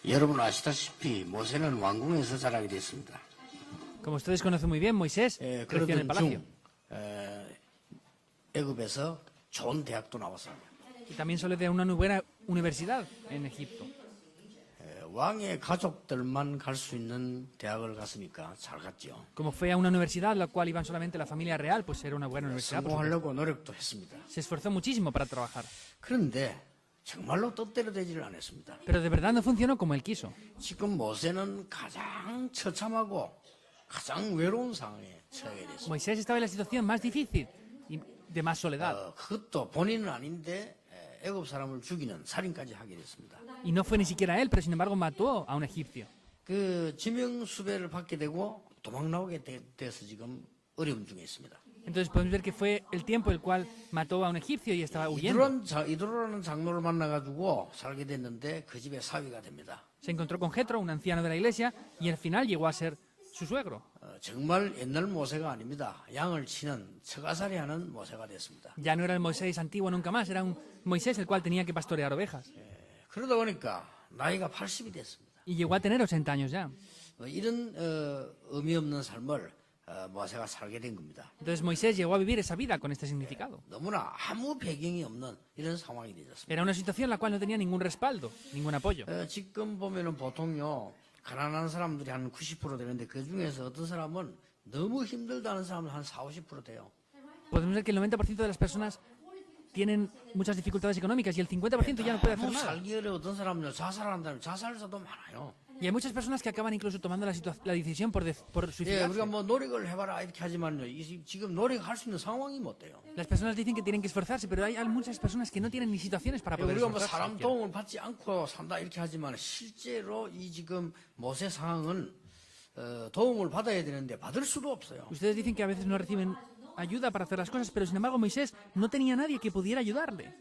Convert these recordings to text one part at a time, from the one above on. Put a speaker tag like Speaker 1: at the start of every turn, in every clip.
Speaker 1: 여러분 아시다시피 모세는 왕궁에서 자라게 됐습니다.
Speaker 2: Como ustedes conocen muy bien, Moisés creció en el
Speaker 1: 그러던
Speaker 2: palacio.
Speaker 1: 애굽에서 좋은 대학도 나왔습니다.
Speaker 2: Y también salió de una muy buena universidad en Egipto.
Speaker 1: 왕의 가족들만 갈 수 있는 대학을 갔으니까 잘 갔죠.
Speaker 2: Como fue a una universidad a la cual iban solamente la familia real, pues era una buena universidad. por supuesto.
Speaker 1: 성공하려고 노력도 했습니다.
Speaker 2: Se esforzó muchísimo para trabajar.
Speaker 1: 그런데 정말로 뜻대로 되지를 않았습니다.
Speaker 2: Pero de verdad no funcionó como él quiso.
Speaker 1: 지금 모세는 가장 처참하고 가장 외로운 상황에 처하게 됐습니다.
Speaker 2: Moisés estaba en la situación más difícil y de más soledad.
Speaker 1: 그것도 본인은 아닌데 애굽 사람을 죽이는 살인까지 하게 됐습니다.
Speaker 2: Y no fue ni siquiera él, pero sin embargo mató a un egipcio.
Speaker 1: 그 지명수배를 받게 되고 도망 나오게 돼서 지금 어려움 중에 있습니다.
Speaker 2: Entonces podemos ver que fue el tiempo el cual mató a un egipcio y estaba huyendo.
Speaker 1: 이드로라는 장로를 만나가지고 살게 됐는데 그 집에 사위가 됩니다.
Speaker 2: Se encontró con Jetro, un anciano de la iglesia, y al final llegó a ser su suegro.
Speaker 1: 정말 옛날 모세가 아닙니다. 양을 치는 처가살이하는 모세가 됐습니다.
Speaker 2: Ya no era el Moisés antiguo nunca más, era un Moisés el cual tenía que pastorear ovejas.
Speaker 1: 그러다 보니까 나이가 80이 됐습니다.
Speaker 2: Y llegó a tener 80 años ya.
Speaker 1: 이런 의미 없는 삶을 모세가 살게 된 겁니다.
Speaker 2: Entonces Moisés llegó a vivir esa vida con este significado.
Speaker 1: 너무나 아무 배경이 없는 이런 상황이 되었습니다.
Speaker 2: Era una situación en la cual no tenía ningún respaldo, ningún apoyo.
Speaker 1: 지금 보면은 보통요 가난한 사람들이 한 90% 되는데 그 중에서 어떤 사람은 너무 힘들다는 사람은 한 40-50% 돼요.
Speaker 2: Podemos ver que el 90% de las personas tienen muchas dificultades económicas y el 50% ya no puede hacer nada.
Speaker 1: 살기 어려워 어떤 사람은요 자살한다면 자살자도 많아요.
Speaker 2: Y hay muchas personas que acaban incluso tomando la decisión por suicidarse.
Speaker 1: 우리가 뭐 노력을 해봐라 이렇게 하지만요 지금 노력할 수 있는 상황이 못 돼요.
Speaker 2: Las personas dicen que tienen que esforzarse, pero hay muchas personas que no tienen ni situaciones para poder
Speaker 1: 우리가 뭐
Speaker 2: esforzarse.
Speaker 1: 사람 도움을 받지 않고 산다 이렇게 하지만 실제로 이 지금 모세 상황은 도움을 받아야 되는데 받을 수도 없어요.
Speaker 2: Ustedes dicen que a veces no reciben ayuda para hacer las cosas, pero sin embargo Moisés no tenía nadie que pudiera ayudarle.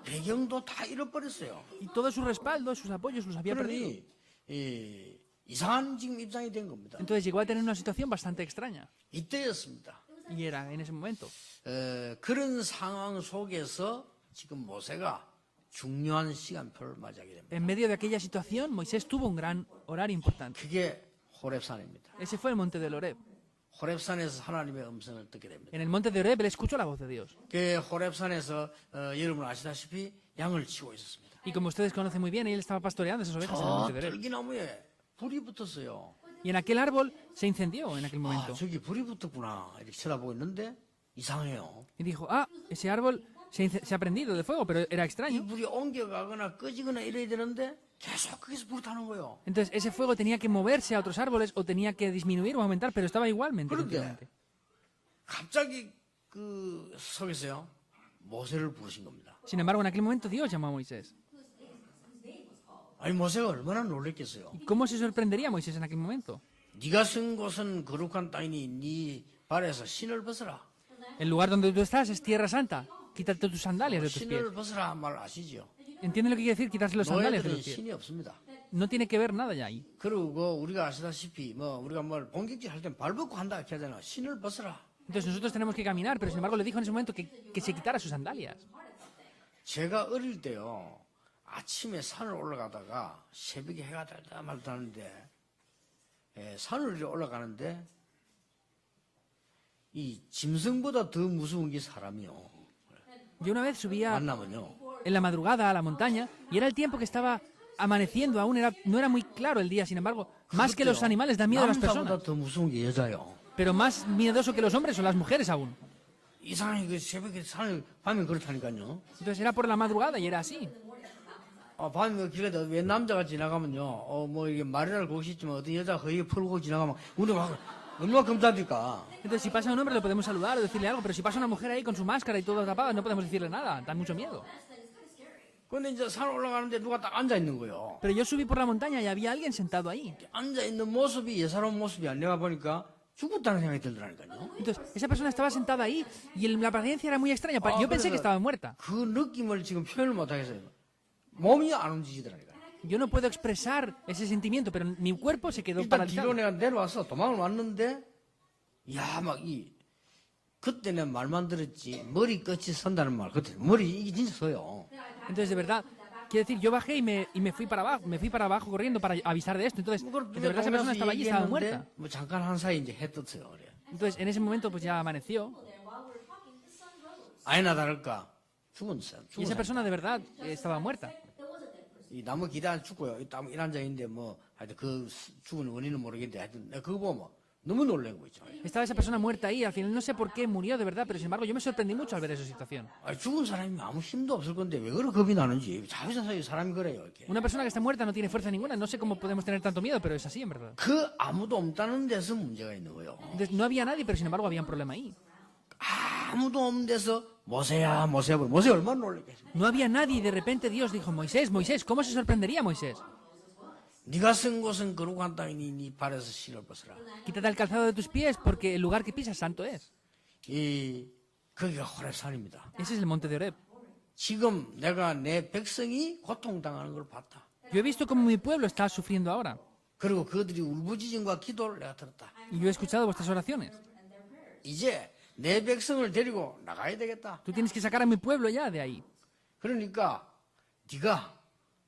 Speaker 1: 배경도 다 잃어버렸어요.
Speaker 2: Y todo su respaldo, sus apoyos los había perdido.
Speaker 1: 그러니 이상한 지금 입장이 된 겁니다.
Speaker 2: Entonces llegó a tener una situación bastante extraña.
Speaker 1: 이때였습니다.
Speaker 2: Y era en ese momento.
Speaker 1: 그런 상황 속에서 지금 모세가 중요한 시간표를 맞이하게 됩니다.
Speaker 2: En medio de aquella situación, Moisés tuvo un gran horario importante.
Speaker 1: 그게 호렙산입니다.
Speaker 2: Ese fue el monte del Horeb.
Speaker 1: 호렙산에서 하나님의 음성을 듣게 됩니다.
Speaker 2: En el monte de Horeb él escuchó la voz de Dios.
Speaker 1: 그 호렙산에서 여러분 아시다시피 양을 치고 있었습니다.
Speaker 2: Y como ustedes conocen muy bien, él estaba pastoreando esas ovejas en el monte de Horeb.
Speaker 1: 들기나무에 불이 붙었어요.
Speaker 2: Y en aquel árbol se incendió en aquel momento.
Speaker 1: 저기 불이 붙었구나 이렇게 쳐다보고 있는데 이상해요.
Speaker 2: Y dijo, ese árbol se ha prendido de fuego, pero era
Speaker 1: 이
Speaker 2: extraño.
Speaker 1: 불이 옮겨가거나 꺼지거나 이래야 되는데 계속 거기서 불이 타는 거예요.
Speaker 2: Entonces ese fuego tenía que moverse a otros árboles o tenía que disminuir o aumentar, pero estaba igualmente.
Speaker 1: 그런데
Speaker 2: continuamente.
Speaker 1: 갑자기 그 속에서요 모세를 부르신 겁니다.
Speaker 2: Sin embargo, en aquel momento Dios llamó a Moisés.
Speaker 1: 아니 모세가 얼마나 놀랬겠어요.
Speaker 2: ¿Y cómo se sorprendería Moisés en aquel momento?
Speaker 1: 네가 쓴 곳은 거룩한 땅이니 네 발에서 신을 벗어라.
Speaker 2: El lugar donde tú estás es tierra santa. Quítate tus sandalias de tus pies.
Speaker 1: 신을 벗어라 말 아시죠?
Speaker 2: ¿Entienden lo que quiere decir quitarse los sandalias de
Speaker 1: 노예들은
Speaker 2: los pies?
Speaker 1: 신이 없습니다.
Speaker 2: No tiene que ver nada ya ahí.
Speaker 1: 그리고 우리가 아시다시피 우리가 뭘 공격질 할 땐 발 벗고 한다 이렇게 하잖아. 신을 벗어라.
Speaker 2: Entonces nosotros tenemos que caminar, pero sin embargo le dijo en ese momento que se quitara sus sandalias.
Speaker 1: 제가 어릴 때요 아침에 산을 올라가다가 새벽에 해가 달다 말다 하는데 산을 올라가는데 이 짐승보다 더 무서운 게 사람이요.
Speaker 2: Yo una vez subía
Speaker 1: 만나면요.
Speaker 2: en la madrugada a la montaña y era el tiempo que estaba amaneciendo aún, no era muy claro el día, sin embargo, más que los animales da miedo a las personas,
Speaker 1: 남자보다 더 무서운 게 여자요.
Speaker 2: pero más miedoso que los hombres son las mujeres aún.
Speaker 1: 이상하게 그 새벽에 산을 밤에 그렇다니까요.
Speaker 2: Entonces era por la madrugada y era así.
Speaker 1: 밤에 길에다 왜 남자가 지나가면요. 뭐 이게 말이랄 곳이 있지만 어떤 여자 거기 풀고 지나가면 우리 막 얼마나 검다니까.
Speaker 2: Entonces si pasa un hombre le podemos saludar o decirle algo, pero si pasa una mujer ahí con su máscara y todo tapado no podemos decirle nada, da mucho miedo.
Speaker 1: 근데 이제 산 올라가는데 누가 딱 앉아 있는 거예요.
Speaker 2: Pero yo subí por la montaña y había alguien sentado ahí.
Speaker 1: 앉아 있는 모습이 예사로운 모습이 안 내가 보니까 죽었다는 생각이 들더라니까요.
Speaker 2: Entonces esa persona estaba sentada ahí y la apariencia era muy extraña. Yo pensé que estaba muerta.
Speaker 1: 그 느낌을 지금 표현을 못 하겠어요. 몸이 안 움직이더라니까요.
Speaker 2: Yo no puedo expresar ese sentimiento, pero mi cuerpo se quedó
Speaker 1: 일단 뒤로
Speaker 2: paralizado.
Speaker 1: 내가 내려와서 도망을 왔는데 그때는 말만 들었지 머리 끝이 선다는 말 그때 머리 이게 진짜 서요.
Speaker 2: Entonces, de verdad, Quiere decir, yo bajé y me fui para abajo corriendo para avisar de esto. Entonces,
Speaker 1: 그걸
Speaker 2: de verdad esa persona estaba allí, estaba muerta.
Speaker 1: 뭐 잠깐 한 사이 이제 해 떴어요. 그래.
Speaker 2: Entonces, en ese momento, pues ya amaneció.
Speaker 1: 아니나 다를까 죽었어요.
Speaker 2: Y esa persona de verdad estaba muerta.
Speaker 1: 이 나무 기단 죽고요. 이 나무 일환자인데 뭐 하여튼 그 죽은 원인은 모르겠는데 하여튼 내가 그거 보면 너무 놀란 거 있죠.
Speaker 2: Estaba esa persona muerta ahí. Al final no sé por qué murió de verdad, pero sin embargo yo me sorprendí mucho al ver esa situación.
Speaker 1: 죽은 사람이 아무 힘도 없을 건데 왜 그렇게 겁이 나는지 자회사의 사람이 그래요. 이렇게.
Speaker 2: Una persona que está muerta no tiene fuerza ninguna. No sé cómo podemos tener tanto miedo, pero es así en verdad.
Speaker 1: 그 아무도 없다는 데서 문제가 있는 거예요.
Speaker 2: Entonces, no había nadie, pero sin embargo había un problema ahí.
Speaker 1: 아무도 없는 데서 모세야 모세 얼마나 놀랐겠어요.
Speaker 2: No había nadie y de repente Dios dijo, Moisés, Moisés, ¿cómo se sorprendería Moisés?
Speaker 1: 네가 쓴 곳은 거룩한 땅이니 네 발에서 신을 벗어라.
Speaker 2: Quítate el calzado de tus pies porque el lugar que pisas santo es.
Speaker 1: 이 거기가 호렙산입니다.
Speaker 2: Ese es el monte de Oreb.
Speaker 1: 지금 내가 내 백성이 고통당하는 걸 봤다.
Speaker 2: Yo he visto cómo mi pueblo está sufriendo ahora.
Speaker 1: 그리고 그들이 울부짖음과 기도를 내가 들었다.
Speaker 2: Y yo he escuchado vuestras oraciones.
Speaker 1: 이제 내 백성을 데리고 나가야 되겠다.
Speaker 2: Tú tienes que sacar a mi pueblo ya de ahí.
Speaker 1: 그러니까 네가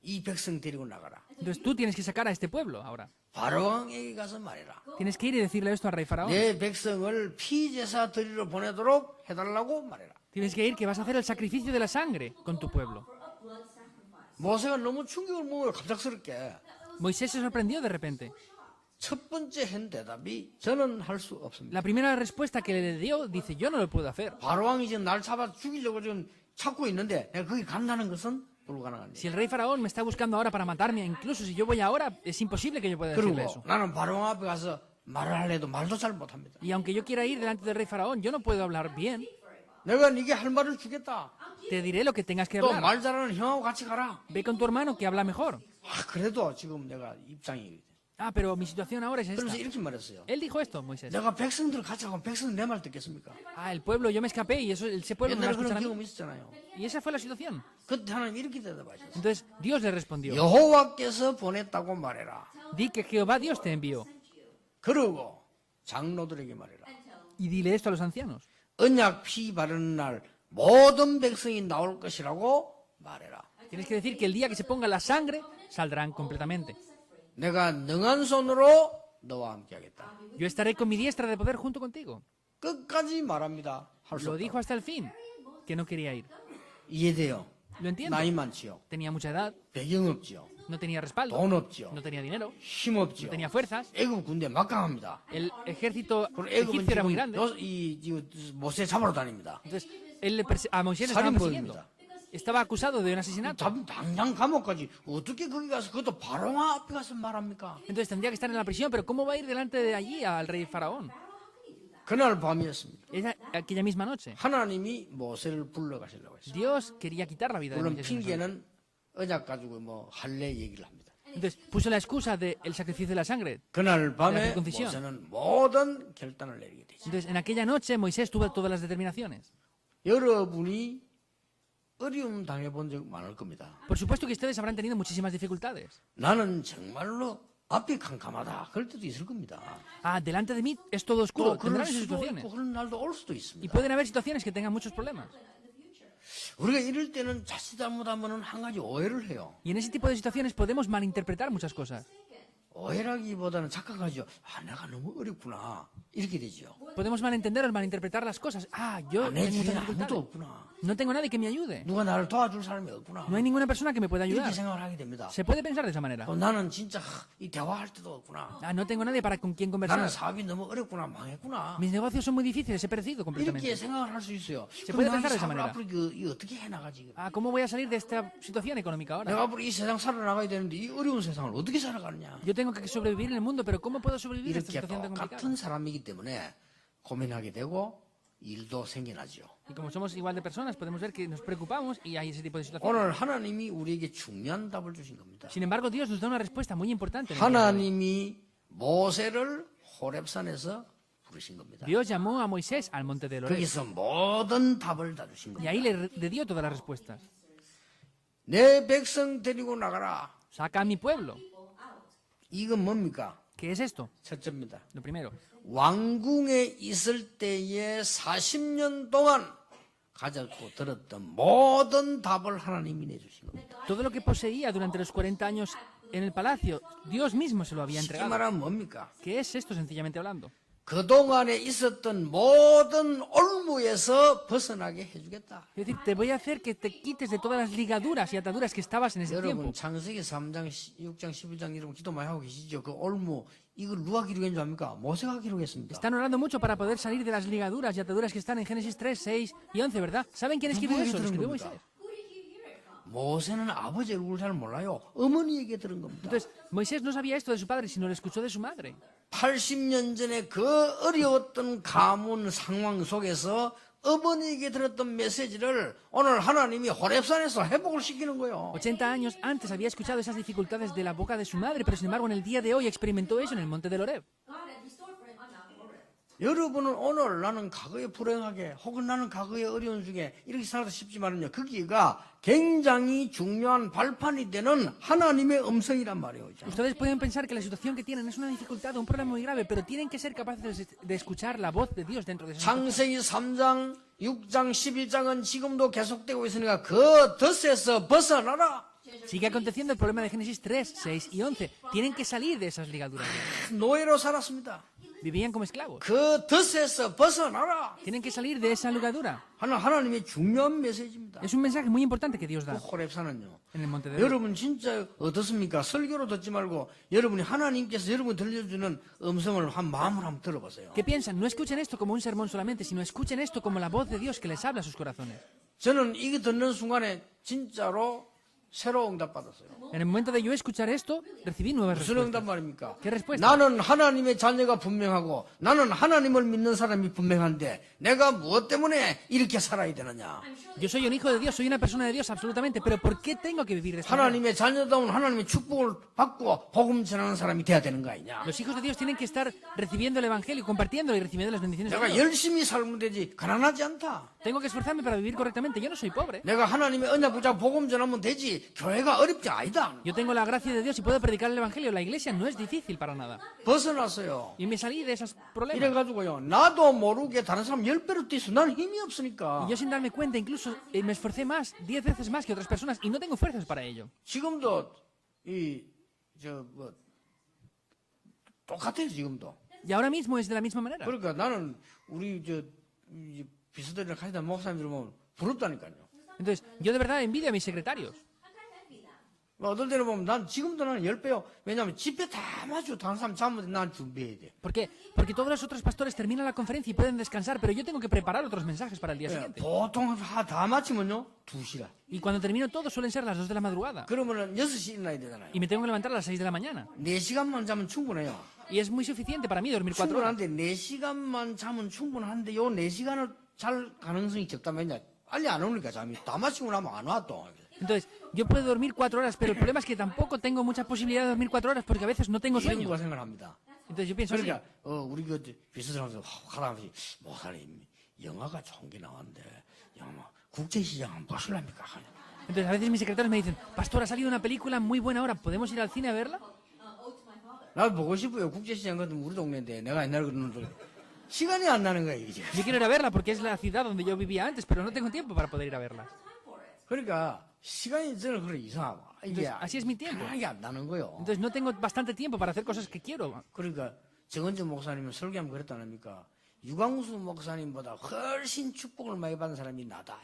Speaker 1: 이 백성 데리고 나가라.
Speaker 2: Entonces tú tienes que sacar a este pueblo ahora.
Speaker 1: 바로왕에게 가서 말해라.
Speaker 2: Tienes que ir y decirle esto al rey faraón.
Speaker 1: 내 백성을 피제사 드리러 보내도록 해달라고 말해라.
Speaker 2: Tienes que ir que vas a hacer el sacrificio de la sangre con tu pueblo.
Speaker 1: 모세가 너무 충격을 먹어요. 갑작스럽게.
Speaker 2: Moisés se sorprendió de repente.
Speaker 1: 첫 번째 한 대답이 저는 할 수 없습니다.
Speaker 2: La primera respuesta que le dio dice, yo no lo puedo hacer.
Speaker 1: 바로왕이 지금 날 잡아 죽이려고 지금 찾고 있는데 내가 거기 간다는 것은 불가능합니다.
Speaker 2: Si el rey faraón me está buscando ahora para matarme, incluso si yo voy ahora, es imposible que yo pueda decirle
Speaker 1: 그리고
Speaker 2: eso.
Speaker 1: 나는 바로왕 앞에 가서 말을 하려도 말도 잘 못합니다.
Speaker 2: Y aunque yo quiera ir delante del rey faraón, yo no puedo hablar bien.
Speaker 1: 내가 네게 할 말을 주겠다.
Speaker 2: Te diré lo que tengas que
Speaker 1: 또
Speaker 2: hablar.
Speaker 1: 말 잘하는 형하고 같이 가라.
Speaker 2: Ve con tu hermano que habla mejor.
Speaker 1: 그래도 지금 내가 입장이
Speaker 2: Ah, pero mi situación ahora es esta.
Speaker 1: 그러면서 이렇게 말했어요.
Speaker 2: Él dijo esto, Moisés.
Speaker 1: 내가 백성들 같이 가면 백성은 내 말 듣겠습니까?
Speaker 2: Ah, el pueblo, yo me escapé y ese pueblo no me va a
Speaker 1: 옛날에 그런
Speaker 2: escuchar a mí.
Speaker 1: 경험이 있었잖아요.
Speaker 2: Y esa fue la situación.
Speaker 1: 그때 하나님 이렇게 대답하셨어요.
Speaker 2: Entonces Dios le respondió,
Speaker 1: 여호와께서 보냈다고 말해라.
Speaker 2: di que Jehová Dios te envió.
Speaker 1: 그러고 장로들에게 말해라.
Speaker 2: Y dile esto a los ancianos.
Speaker 1: 언약 피 바르는 날 모든 백성이 나올 것이라고 말해라.
Speaker 2: Tienes que decir que el día que se ponga la sangre, saldrán completamente.
Speaker 1: 내가 능한 손으로 너와 함께 하겠다.
Speaker 2: Yo estaré con mi diestra de poder junto contigo.
Speaker 1: 끝까지 말합니다. 할 수
Speaker 2: Lo
Speaker 1: 없다.
Speaker 2: dijo hasta el fin, que no quería ir.
Speaker 1: 이해돼요.
Speaker 2: Lo entiendo.
Speaker 1: 나이 많지요.
Speaker 2: Tenía mucha edad,
Speaker 1: 배경 없지요.
Speaker 2: no tenía respaldo,
Speaker 1: 돈 없지요.
Speaker 2: no tenía dinero,
Speaker 1: 힘 없지요.
Speaker 2: no tenía fuerzas.
Speaker 1: 애굽 군대 막강합니다.
Speaker 2: El ejército
Speaker 1: 그리고 애굽은
Speaker 2: egipcio era muy
Speaker 1: 지금
Speaker 2: grande.
Speaker 1: 이 모세 잡으러 다닙니다.
Speaker 2: Entonces, a Moisés le estaban persiguiendo.
Speaker 1: 살인범입니다.
Speaker 2: Estaba acusado de un asesinato.
Speaker 1: 당장 감옥까지 어떻게 거기 가서 그것도 바로왕 앞에 가서 말합니까?
Speaker 2: Entonces tendría que estar en la prisión, pero ¿cómo va a ir delante de allí al rey faraón?
Speaker 1: 그날 밤이었습니다.
Speaker 2: Era aquella misma noche.
Speaker 1: 하나님이 모세를 불러가시려고 했어요.
Speaker 2: Dios quería quitar la vida de
Speaker 1: 물론
Speaker 2: Moisés. en esa noche.
Speaker 1: 핑계는 언약 가지고 뭐 할례 얘기를 합니다.
Speaker 2: Entonces puso la excusa del sacrificio de la sangre.
Speaker 1: 그날 밤에
Speaker 2: La circuncisión.
Speaker 1: 모세는 모든 결단을 내리게 되죠.
Speaker 2: Entonces en aquella noche Moisés tuvo todas las determinaciones.
Speaker 1: 여러분이 어려움 당해본 적 많을 겁니다.
Speaker 2: Por supuesto que ustedes habrán tenido muchísimas dificultades.
Speaker 1: 나는 정말로 앞이 캄캄하다. 그럴 때도 있을 겁니다.
Speaker 2: Ah, delante de mí es todo oscuro.
Speaker 1: 또 그럴
Speaker 2: Tendrán esas
Speaker 1: 수도
Speaker 2: situaciones.
Speaker 1: 있고 그런 날도 올 수도
Speaker 2: Y
Speaker 1: 있습니다.
Speaker 2: pueden haber situaciones que tengan muchos problemas.
Speaker 1: 우리가 이럴 때는 자칫 잘못하면 한 가지 오해를 해요.
Speaker 2: Y en ese tipo de situaciones podemos malinterpretar muchas cosas.
Speaker 1: 오해라기보다는 착각하죠. 아, 내가 너무 어렵구나. 이렇게 되죠.
Speaker 2: Podemos malentender o malinterpretar las cosas. Ah, yo
Speaker 1: 내
Speaker 2: tengo
Speaker 1: 주위에
Speaker 2: muchas
Speaker 1: 아무도
Speaker 2: dificultades.
Speaker 1: 없구나.
Speaker 2: No tengo nadie que me ayude.
Speaker 1: 누가 나를 도와줄 사람이 없구나.
Speaker 2: No hay ninguna persona que me pueda ayudar.
Speaker 1: 이렇게 생각을 하게 됩니다.
Speaker 2: Se puede pensar de esa manera.
Speaker 1: 또 나는 진짜 이 대화할 때도 없구나.
Speaker 2: Ah, no tengo nadie para con quien
Speaker 1: 나는
Speaker 2: conversar.
Speaker 1: 사업이 너무 어렵구나. 망했구나.
Speaker 2: Mis negocios son muy difíciles, he perecido
Speaker 1: 이렇게
Speaker 2: completamente.
Speaker 1: 생각을 할 수 있어요.
Speaker 2: puede
Speaker 1: 그럼 나는
Speaker 2: pensar de esa
Speaker 1: 사업을
Speaker 2: manera.
Speaker 1: 앞으로 이거 어떻게 해나가지?
Speaker 2: Ah, ¿cómo voy a salir de esta situación económica ahora?
Speaker 1: 내가 앞으로 이 세상 살아나가야 되는데 이 어려운 세상을 어떻게 살아가느냐?
Speaker 2: Yo tengo que sobrevivir en el mundo, pero ¿cómo puedo sobrevivir a esta
Speaker 1: 이렇게
Speaker 2: situación tan complicada?
Speaker 1: 똑같은 사람이기 때문에 고민하게 되고 일도 생겨나죠.
Speaker 2: Y como somos igual de personas, podemos ver que nos preocupamos y hay ese tipo de situaciones.
Speaker 1: 오늘 하나님이 우리에게 중요한 답을 주신 겁니다.
Speaker 2: Sin embargo, Dios nos da una respuesta muy importante. en el día de hoy.
Speaker 1: 하나님이 모세를 호렙산에서 부르신 겁니다.
Speaker 2: Dios llamó a Moisés al monte de Oreb
Speaker 1: 거기서 모든 답을 다 주신
Speaker 2: y
Speaker 1: 겁니다.
Speaker 2: ahí le dio todas las respuestas.
Speaker 1: 내 백성 데리고 나가라.
Speaker 2: Saca a mi pueblo.
Speaker 1: 이건 뭡니까?
Speaker 2: ¿Qué es esto?
Speaker 1: 첫째입니다.
Speaker 2: Lo primero.
Speaker 1: 왕궁에 있을 때에 40년 동안 가졌고 들었던 모든 답을 하나님이 내주신 겁니다.
Speaker 2: Todo lo que poseía durante los 40 años en el palacio, Dios mismo se lo había
Speaker 1: 쉽게
Speaker 2: entregado.
Speaker 1: 말하면 뭡니까?
Speaker 2: ¿Qué es esto, sencillamente hablando?
Speaker 1: 그동안에 있었던 모든 올무에서 벗어나게 해주겠다.
Speaker 2: Es decir, te voy a hacer que te quites de todas las ligaduras y ataduras que estabas en ese tiempo.
Speaker 1: 여러분 창세기 3장, 6장, 11장 여러분 기도 많이 하고 계시죠? 그 올무 이걸 누가 기록한 줄 압니까? 모세가 기록했습니다.
Speaker 2: Están orando mucho para poder salir de las ligaduras y ataduras que están en Génesis 3, 6 y 11, ¿verdad? ¿Saben quién escribió eso? Lo escribió Moisés.
Speaker 1: 모세는 아버지 얼굴을 잘 몰라요. 어머니에게 들은 겁니다.
Speaker 2: Entonces, Moisés no sabía esto de su padre, sino lo escuchó de su madre.
Speaker 1: 80년 전에 그 어려웠던 가문 상황 속에서 어머니에게 들었던 메시지를 오늘 하나님이 호렙산에서 회복을 시키는 거예요.
Speaker 2: 80 años antes había escuchado esas dificultades de la boca de su madre, pero sin embargo en el día de hoy experimentó eso en el monte del Horeb.
Speaker 1: 여러분은 오늘 나는 과거에 불행하게 혹은 나는 과거에 어려운 중에 이렇게 살아도 싶지만은요, 거기가 굉장히 중요한 발판이 되는 하나님의 음성이란 말이에요.
Speaker 2: Ustedes pueden pensar que la situación que tienen es una dificultad, un problema muy grave, pero tienen que ser capaces de escuchar la voz de Dios dentro de esa situación.
Speaker 1: 창세기 3장, 6장, 11장은 지금도 계속되고 있으니까 그 덫에서 벗어나라.
Speaker 2: Sigue aconteciendo el problema de Génesis 3, 6 y 11. Tienen que salir de esas ligaduras.
Speaker 1: 노예로 살았습니다.
Speaker 2: Vivían como esclavos.
Speaker 1: 그 덫에서 벗어나라.
Speaker 2: Tienen que salir de esa ligadura.
Speaker 1: 하나님의 중요한 메시지입니다.
Speaker 2: Es un mensaje muy importante que Dios da
Speaker 1: 호렙산은요.
Speaker 2: en el monte de Horeb.
Speaker 1: 여러분 진짜 어떻습니까? 설교로 듣지 말고 여러분이 하나님께서 여러분 들려주는 음성을 한 마음으로 한번 들어보세요.
Speaker 2: ¿Qué piensan? No escuchen esto como un sermón solamente, sino escuchen esto como la voz de Dios que les habla a sus corazones.
Speaker 1: 저는 이거 듣는 순간에 진짜로 새로운 응답 받았어요.
Speaker 2: En el momento de yo escuchar esto, recibí nuevas
Speaker 1: 무슨
Speaker 2: respuestas.
Speaker 1: 응답 말입니까?
Speaker 2: ¿Qué respuesta?
Speaker 1: 나는 하나님의 자녀가 분명하고 나는 하나님을 믿는 사람이 분명한데 내가 무엇 때문에 이렇게 살아야 되느냐?
Speaker 2: Yo soy un hijo de Dios, soy una persona de Dios absolutamente, pero ¿por qué tengo que vivir de esta manera?
Speaker 1: 하나님의 자녀다운 하나님의 축복을 받고 복음 전하는 사람이 돼야 되는 거 아니냐?
Speaker 2: Los hijos de Dios tienen que estar recibiendo el Evangelio, compartiéndolo y recibiendo las bendiciones de
Speaker 1: 내가
Speaker 2: Dios.
Speaker 1: 열심히 살면 되지 가난하지 않다.
Speaker 2: Tengo que esforzarme para vivir correctamente. Yo no soy pobre.
Speaker 1: 내가 하나님의 언약 붙잡고 복음 전하면 되지 교회가 어렵지 아니다.
Speaker 2: Yo tengo la gracia de Dios y puedo predicar el Evangelio. La iglesia no es difícil para nada.
Speaker 1: 벗어났어요.
Speaker 2: Y me salí de esos problemas.
Speaker 1: 이래가지고요 나도 모르게 다른 사람 10배로 뛰었어. 난 힘이 없으니까.
Speaker 2: Y yo sin darme cuenta incluso me esforcé más, 10 veces más que otras personas y no tengo fuerzas para ello.
Speaker 1: 지금도 똑같아요 지금도.
Speaker 2: Y ahora mismo es de la misma manera.
Speaker 1: 그러니까 나는 우리 비서들이랑 가시다 목사님들 보면 부럽다니까요.
Speaker 2: Entonces, yo de verdad envidio a mis secretarios.
Speaker 1: 어떨 때는 보면 난 지금도 나는 10배요. 왜냐하면 집회 다 마치고 다른 사람 자면 난 준비해야 돼.
Speaker 2: ¿Por qué? Porque todos los otros pastores terminan la conferencia y pueden descansar, pero yo tengo que preparar otros mensajes para el día siguiente.
Speaker 1: 보통 다 마치면요 2시간.
Speaker 2: Y cuando termino todo suelen ser las 2 de la madrugada.
Speaker 1: 그러면은 6시 일어나야 되잖아요.
Speaker 2: Y me tengo que levantar a las 6 de la mañana.
Speaker 1: 4시간만 자면 충분해요.
Speaker 2: Y es muy suficiente para mí dormir 4 horas.
Speaker 1: 충분한데 4시간만 자면 충분한데 요 4시간을 잘 가능성이 적다. 왜냐? 빨리 안 오니까 잠이 다 마치고 나면 안 와 또.
Speaker 2: Entonces, yo puedo dormir 4 horas, pero el problema es que tampoco tengo mucha posibilidad de dormir 4 horas porque a veces no tengo
Speaker 1: 이런
Speaker 2: sueño.
Speaker 1: 거 생각을 합니다.
Speaker 2: Entonces yo pienso así.
Speaker 1: 그러니까 우리 그 비서들하면서 하다못해 목사님 영화가 좋은 게 나왔는데 영화 국제시장 한번 보실랍니까?
Speaker 2: Entonces a veces mis secretarios me dicen, Pastor, ha salido una película muy buena ahora, ¿podemos ir al cine a verla?
Speaker 1: 나도 보고 싶어요. 국제시장 같은 우리 동네인데 내가 옛날에 그러는 줄 시간이 안 나는 거야 이게.
Speaker 2: Yo quiero ir a verla porque es la ciudad donde yo vivía antes, pero no tengo tiempo para poder ir a verla.
Speaker 1: 그러니까 시간이 저는 그래 이상하고 이게
Speaker 2: Entonces, así es mi tiempo.
Speaker 1: 편하게 안 나는 거요.
Speaker 2: Entonces no tengo bastante tiempo para hacer cosas que quiero.
Speaker 1: 그러니까 정은재 목사님은 설교하면 그랬다 아닙니까? 유광수 목사님보다 훨씬 축복을 많이 받은 사람이 나다.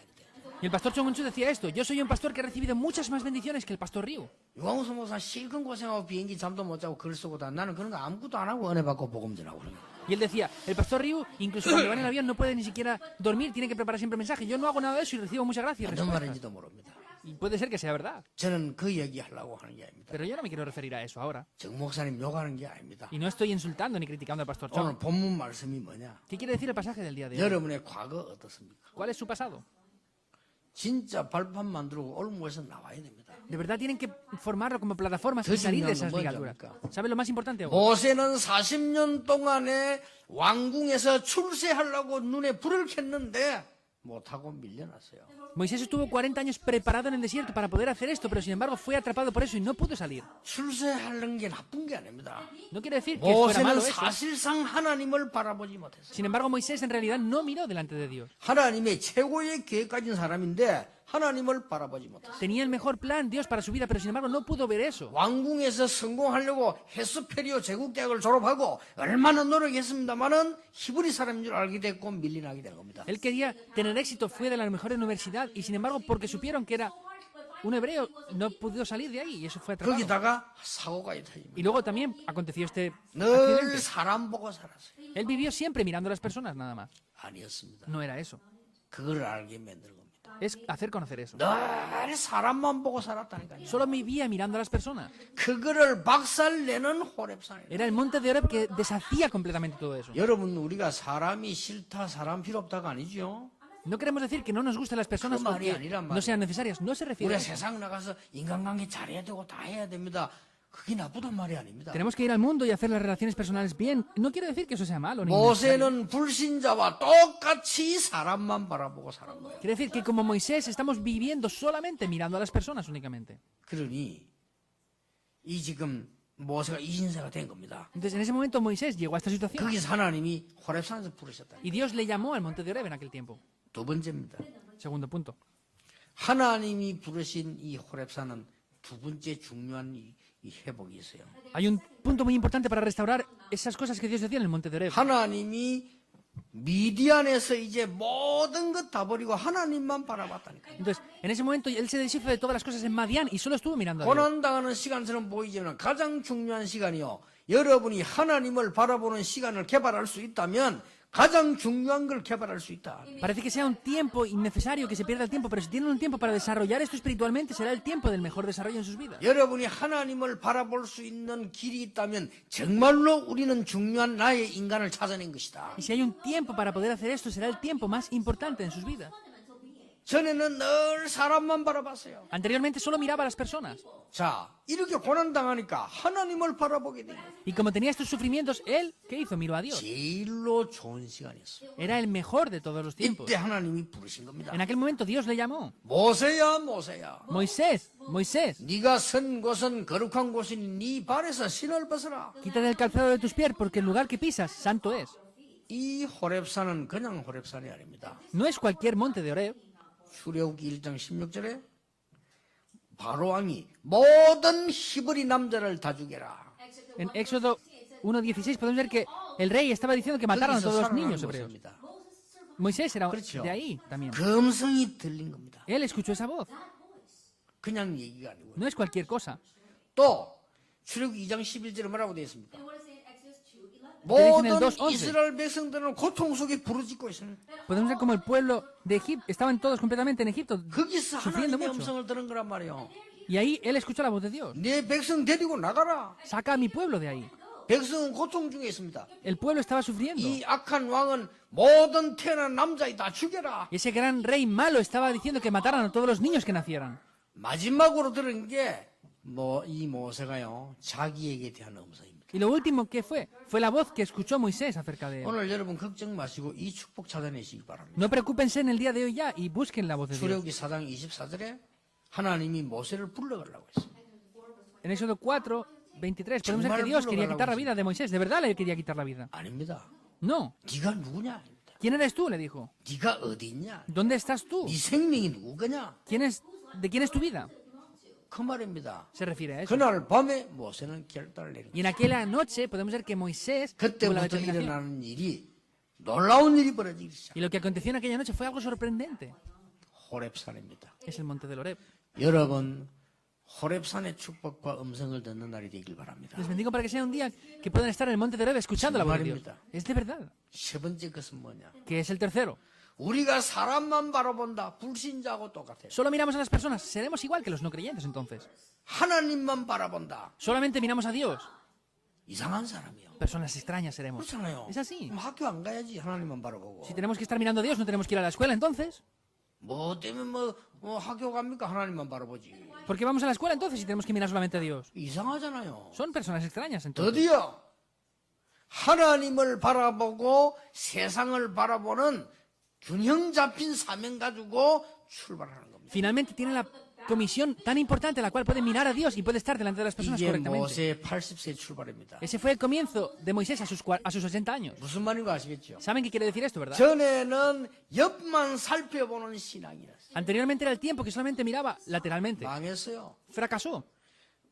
Speaker 2: Y el pastor Chong Unchu decía esto, yo soy un pastor que ha recibido muchas más bendiciones que el pastor Ryu.
Speaker 1: 유광수 목사 실컷 고생하고 비행기 잠도 못 자고 글 쓰고 다 나는 그런 거 아무것도 안 하고 은혜 받고 복음 전하고 그런 거.
Speaker 2: Y él decía, el pastor Ryu, incluso cuando va en el avión, no puede ni siquiera dormir, tiene que preparar siempre mensajes. Yo no hago nada de eso y recibo mucha gracia y
Speaker 1: 어떤
Speaker 2: respuestas.
Speaker 1: 말인지도 모릅니다.
Speaker 2: Y puede ser que sea verdad,
Speaker 1: 저는 그 얘기하려고 하는 게 아닙니다.
Speaker 2: pero yo no me quiero referir a eso ahora.
Speaker 1: 정 목사님 욕하는 게 아닙니다.
Speaker 2: Y no estoy insultando ni criticando al pastor
Speaker 1: 오늘
Speaker 2: Chong.
Speaker 1: 본문 말씀이 뭐냐?
Speaker 2: ¿Qué quiere decir el pasaje del día de hoy?
Speaker 1: 여러분의 과거 어떻습니까?
Speaker 2: ¿Cuál es su pasado?
Speaker 1: 진짜 발판 만들고 올무에서 나와야 됩니다.
Speaker 2: De verdad tienen que formarlo como plataformas y salir de esas ligaduras. ¿Sabe lo más importante aún?
Speaker 1: 모세는 40년 동안에 왕궁에서 출세하려고 눈에 불을 켰는데 못하고 밀려났어요.
Speaker 2: Moisés estuvo 40 años preparado en el desierto para poder hacer esto, pero sin embargo fue atrapado por eso y no pudo salir.
Speaker 1: 출세하는 게 나쁜 게 아닙니다.
Speaker 2: No quiere decir que fuera malo
Speaker 1: 모세는
Speaker 2: eso.
Speaker 1: 사실상 하나님을 바라보지 못했어요.
Speaker 2: Sin embargo, Moisés en realidad no miró delante de Dios.
Speaker 1: 하나님의 최고의 계획 가진 사람인데 하나님을 바라보지 못했어요.
Speaker 2: Tenía el mejor plan Dios para su vida, pero sin embargo no pudo ver eso.
Speaker 1: 왕궁에서 성공하려고 헤스페리오 제국대학을 졸업하고 얼마나 노력했습니다마는 히브리 사람인 줄 알게 됐고 밀려나게 된 겁니다.
Speaker 2: Él quería tener éxito, fue de la mejor universidad y sin embargo porque supieron que era un hebreo no pudo salir de ahí y eso fue atrapado.
Speaker 1: 거기다가 사고가 터집니다.
Speaker 2: Y luego también aconteció este
Speaker 1: 늘
Speaker 2: accidente.
Speaker 1: 사람 보고 살았어요.
Speaker 2: Él vivió siempre mirando a las personas nada más.
Speaker 1: 아니었습니다.
Speaker 2: No era eso.
Speaker 1: 그걸 알게 만든 겁니다.
Speaker 2: Es hacer conocer eso.
Speaker 1: 늘 사람만 보고 살았다니까요.
Speaker 2: Solo vivía mirando a las personas.
Speaker 1: 그거를 박살내는 호렙산이에요.
Speaker 2: Era el monte de Oreb que deshacía completamente todo eso.
Speaker 1: 여러분 우리가 사람이 싫다, 사람 필요 없다가 아니죠.
Speaker 2: No queremos decir que no nos gusten las personas
Speaker 1: 그
Speaker 2: o
Speaker 1: 말이
Speaker 2: que
Speaker 1: 아니란
Speaker 2: no sean necesarias. No se refiere a
Speaker 1: 우리가
Speaker 2: eso.
Speaker 1: 세상 나가서 인간관계 잘해야 되고 다 해야 됩니다. 그게 나쁘단 말이 아닙니다.
Speaker 2: Tenemos que ir al mundo y hacer las relaciones personales bien. No quiere decir que eso sea malo. Ni innecesario.
Speaker 1: 모세는 불신자와 똑같이 사람만 바라보고 살은 거예요.
Speaker 2: Quiere decir que como Moisés estamos viviendo solamente mirando a las personas únicamente.
Speaker 1: 그러니 이 지금 모세가 이 신세가 된 겁니다.
Speaker 2: Entonces en ese momento Moisés llegó a esta situación
Speaker 1: 거기서 하나님이 호렙산에서 부르셨다.
Speaker 2: y Dios le llamó al monte de Oreb en aquel tiempo.
Speaker 1: 두 번째입니다.
Speaker 2: Segundo punto.
Speaker 1: 하나님이 부르신 이 호렙산은 두 번째 중요한 이 회복이 있어요.
Speaker 2: Hay un punto muy importante para restaurar esas cosas que Dios decía en el monte de Oreb.
Speaker 1: 하나님이 미디안에서 이제 모든 것 다 버리고 하나님만 바라봤다니까요.
Speaker 2: Entonces, en ese momento él se deshizo de todas las cosas en Madián y solo estuvo mirando a Dios.
Speaker 1: 고난당하는 시간처럼 보이지만 가장 중요한 시간이요. 여러분이 하나님을 바라보는 시간을 개발할 수 있다면 가장 중요한 걸 개발할 수 있다.
Speaker 2: Parece que sea un tiempo innecesario, que se pierda el tiempo, pero si tienen un tiempo para desarrollar esto espiritualmente, será el tiempo del mejor desarrollo en sus vidas.
Speaker 1: 여러분이 하나님을 바라볼 수 있는 길이 있다면 정말로 우리는 중요한 나의 인간을 찾아낸 것이다.
Speaker 2: Y si hay un tiempo para poder hacer esto, será el tiempo más importante en sus vidas.
Speaker 1: 전에는 늘 사람만 바라봤어요.
Speaker 2: Anteriormente solo miraba a las personas.
Speaker 1: 자, 이렇게 고난당하니까 하나님을 바라보게 된 거예요.
Speaker 2: Y como tenía estos sufrimientos, él, ¿qué hizo? Miró a Dios.
Speaker 1: 제일로 좋은 시간이었어요.
Speaker 2: Era el mejor de todos los tiempos.
Speaker 1: 이때 하나님이 부르신 겁니다.
Speaker 2: En aquel momento Dios le llamó.
Speaker 1: 모세야, 모세야.
Speaker 2: Moisés, Moisés,
Speaker 1: 네가 선 곳은 거룩한 곳이니 네 발에서 신을 벗어라.
Speaker 2: quítate el calzado de tus pies porque el lugar que pisas, santo es.
Speaker 1: 이 호렙산은 그냥 호렙산이 아닙니다.
Speaker 2: No es cualquier monte de Oreb.
Speaker 1: 출애굽기 1장 16절에 바로 왕이 모든 히브리 남자를 다 죽여라.
Speaker 2: En Éxodo 1:16 podemos ver que el rey estaba diciendo que mataron a todos los niños hebreos.
Speaker 1: 모세입니다.
Speaker 2: Moisés era
Speaker 1: 그렇죠.
Speaker 2: de ahí también.
Speaker 1: 금성이 들린 겁니다.
Speaker 2: Él escuchó esa voz.
Speaker 1: 그냥 얘기가 아니고.
Speaker 2: No es cualquier cosa.
Speaker 1: 또 출애굽기 2장 11절에 뭐라고 되어 있습니까?
Speaker 2: dicen el
Speaker 1: 모든
Speaker 2: 2:11.
Speaker 1: 이스라엘 백성들은 고통 속에 부르짖고 있습니다.
Speaker 2: Podemos ver como el pueblo de Egipto, estaban todos completamente en Egipto,
Speaker 1: 거기서
Speaker 2: sufriendo
Speaker 1: 하나님의
Speaker 2: mucho.
Speaker 1: 음성을 들은 거란 말이에요.
Speaker 2: Y ahí él escuchó la voz de Dios.
Speaker 1: 내 백성 데리고 나가라.
Speaker 2: Saca a mi pueblo de ahí.
Speaker 1: 백성은 고통 중에 있습니다.
Speaker 2: El pueblo estaba sufriendo.
Speaker 1: 이 악한 왕은 모든 태어난 남자이 다 죽여라.
Speaker 2: Y ese gran rey malo estaba diciendo que mataran a todos los niños que nacieran.
Speaker 1: 마지막으로 들은 게 이 모세가요 자기에게 대한 음성입니다.
Speaker 2: Y lo último que fue la voz que escuchó Moisés acerca de él.
Speaker 1: 오늘 여러분 걱정 마시고 이 축복 찾아내시기 바랍니다.
Speaker 2: No preocúpense en el día de hoy ya y busquen la voz de Dios.
Speaker 1: 출애굽기 4장 24절에 하나님이 모세를 불러가려고 했습니다.
Speaker 2: En Éxodo 4:23 podemos ver que
Speaker 1: 정말
Speaker 2: Dios quería
Speaker 1: 불러가라고
Speaker 2: quitar la vida de Moisés. De verdad le quería quitar la vida.
Speaker 1: 아닙니다.
Speaker 2: No.
Speaker 1: 네가 누구냐?
Speaker 2: ¿Quién eres tú? Le dijo.
Speaker 1: 네가 어디 있냐?
Speaker 2: ¿Dónde estás tú?
Speaker 1: 네 생명이 누구 거냐?
Speaker 2: ¿De quién es tu vida?
Speaker 1: 그 말입니다.
Speaker 2: Se refiere a eso.
Speaker 1: 그날 밤에 모세는 결단을 내린
Speaker 2: Y en aquella noche podemos ver que Moisés tuvo la
Speaker 1: 그때부터
Speaker 2: determinación.
Speaker 1: 일어나는 일이 놀라운 일이 벌어지기 시작.
Speaker 2: Y lo que aconteció en aquella noche fue algo sorprendente.
Speaker 1: 호렙산입니다.
Speaker 2: Es el monte del Oreb.
Speaker 1: 여러분 호렙산의 축복과 음성을 듣는 날이 되길 바랍니다.
Speaker 2: Les bendigo para que sea un día que puedan estar en el monte del Oreb escuchando la voz de Dios.
Speaker 1: 말입니다.
Speaker 2: Es de verdad.
Speaker 1: 세 번째 것은 뭐냐?
Speaker 2: Que es el tercero.
Speaker 1: 우리가 사람만 바라본다. 불신자하고 똑같아요.
Speaker 2: Solo miramos a las personas. Seremos igual que los no creyentes entonces.
Speaker 1: 하나님만 바라본다.
Speaker 2: Solamente miramos a Dios.
Speaker 1: 이상한 사람이요.
Speaker 2: Personas extrañas seremos.
Speaker 1: 그렇잖아요.
Speaker 2: Es así.
Speaker 1: 그럼 학교 안 가야지 하나님만 바라보고.
Speaker 2: Si tenemos que estar mirando a Dios, no tenemos que ir a la escuela entonces.
Speaker 1: 뭐 때문에 뭐 학교 갑니까? 하나님만 바라보지.
Speaker 2: ¿Por qué vamos a la escuela entonces si tenemos que mirar solamente a Dios?
Speaker 1: 이상하잖아요.
Speaker 2: Son personas extrañas entonces.
Speaker 1: 드디어 하나님을 바라보고 세상을 바라보는 균형 잡힌 사명 가지고 출발하는 겁니다.
Speaker 2: Finalmente tiene la comisión tan importante a la cual puede mirar a Dios y puede estar delante de las personas
Speaker 1: 이게
Speaker 2: correctamente.
Speaker 1: 모세의 80세 출발입니다.
Speaker 2: Ese fue el comienzo de Moisés a sus 80 años.
Speaker 1: 무슨 말인 거 아시겠죠?
Speaker 2: ¿Saben qué quiere decir esto, verdad?
Speaker 1: 전에는 옆만 살펴보는 신앙이었어요.
Speaker 2: Anteriormente era el tiempo que solamente miraba lateralmente.
Speaker 1: 망했어요.
Speaker 2: Fracasó.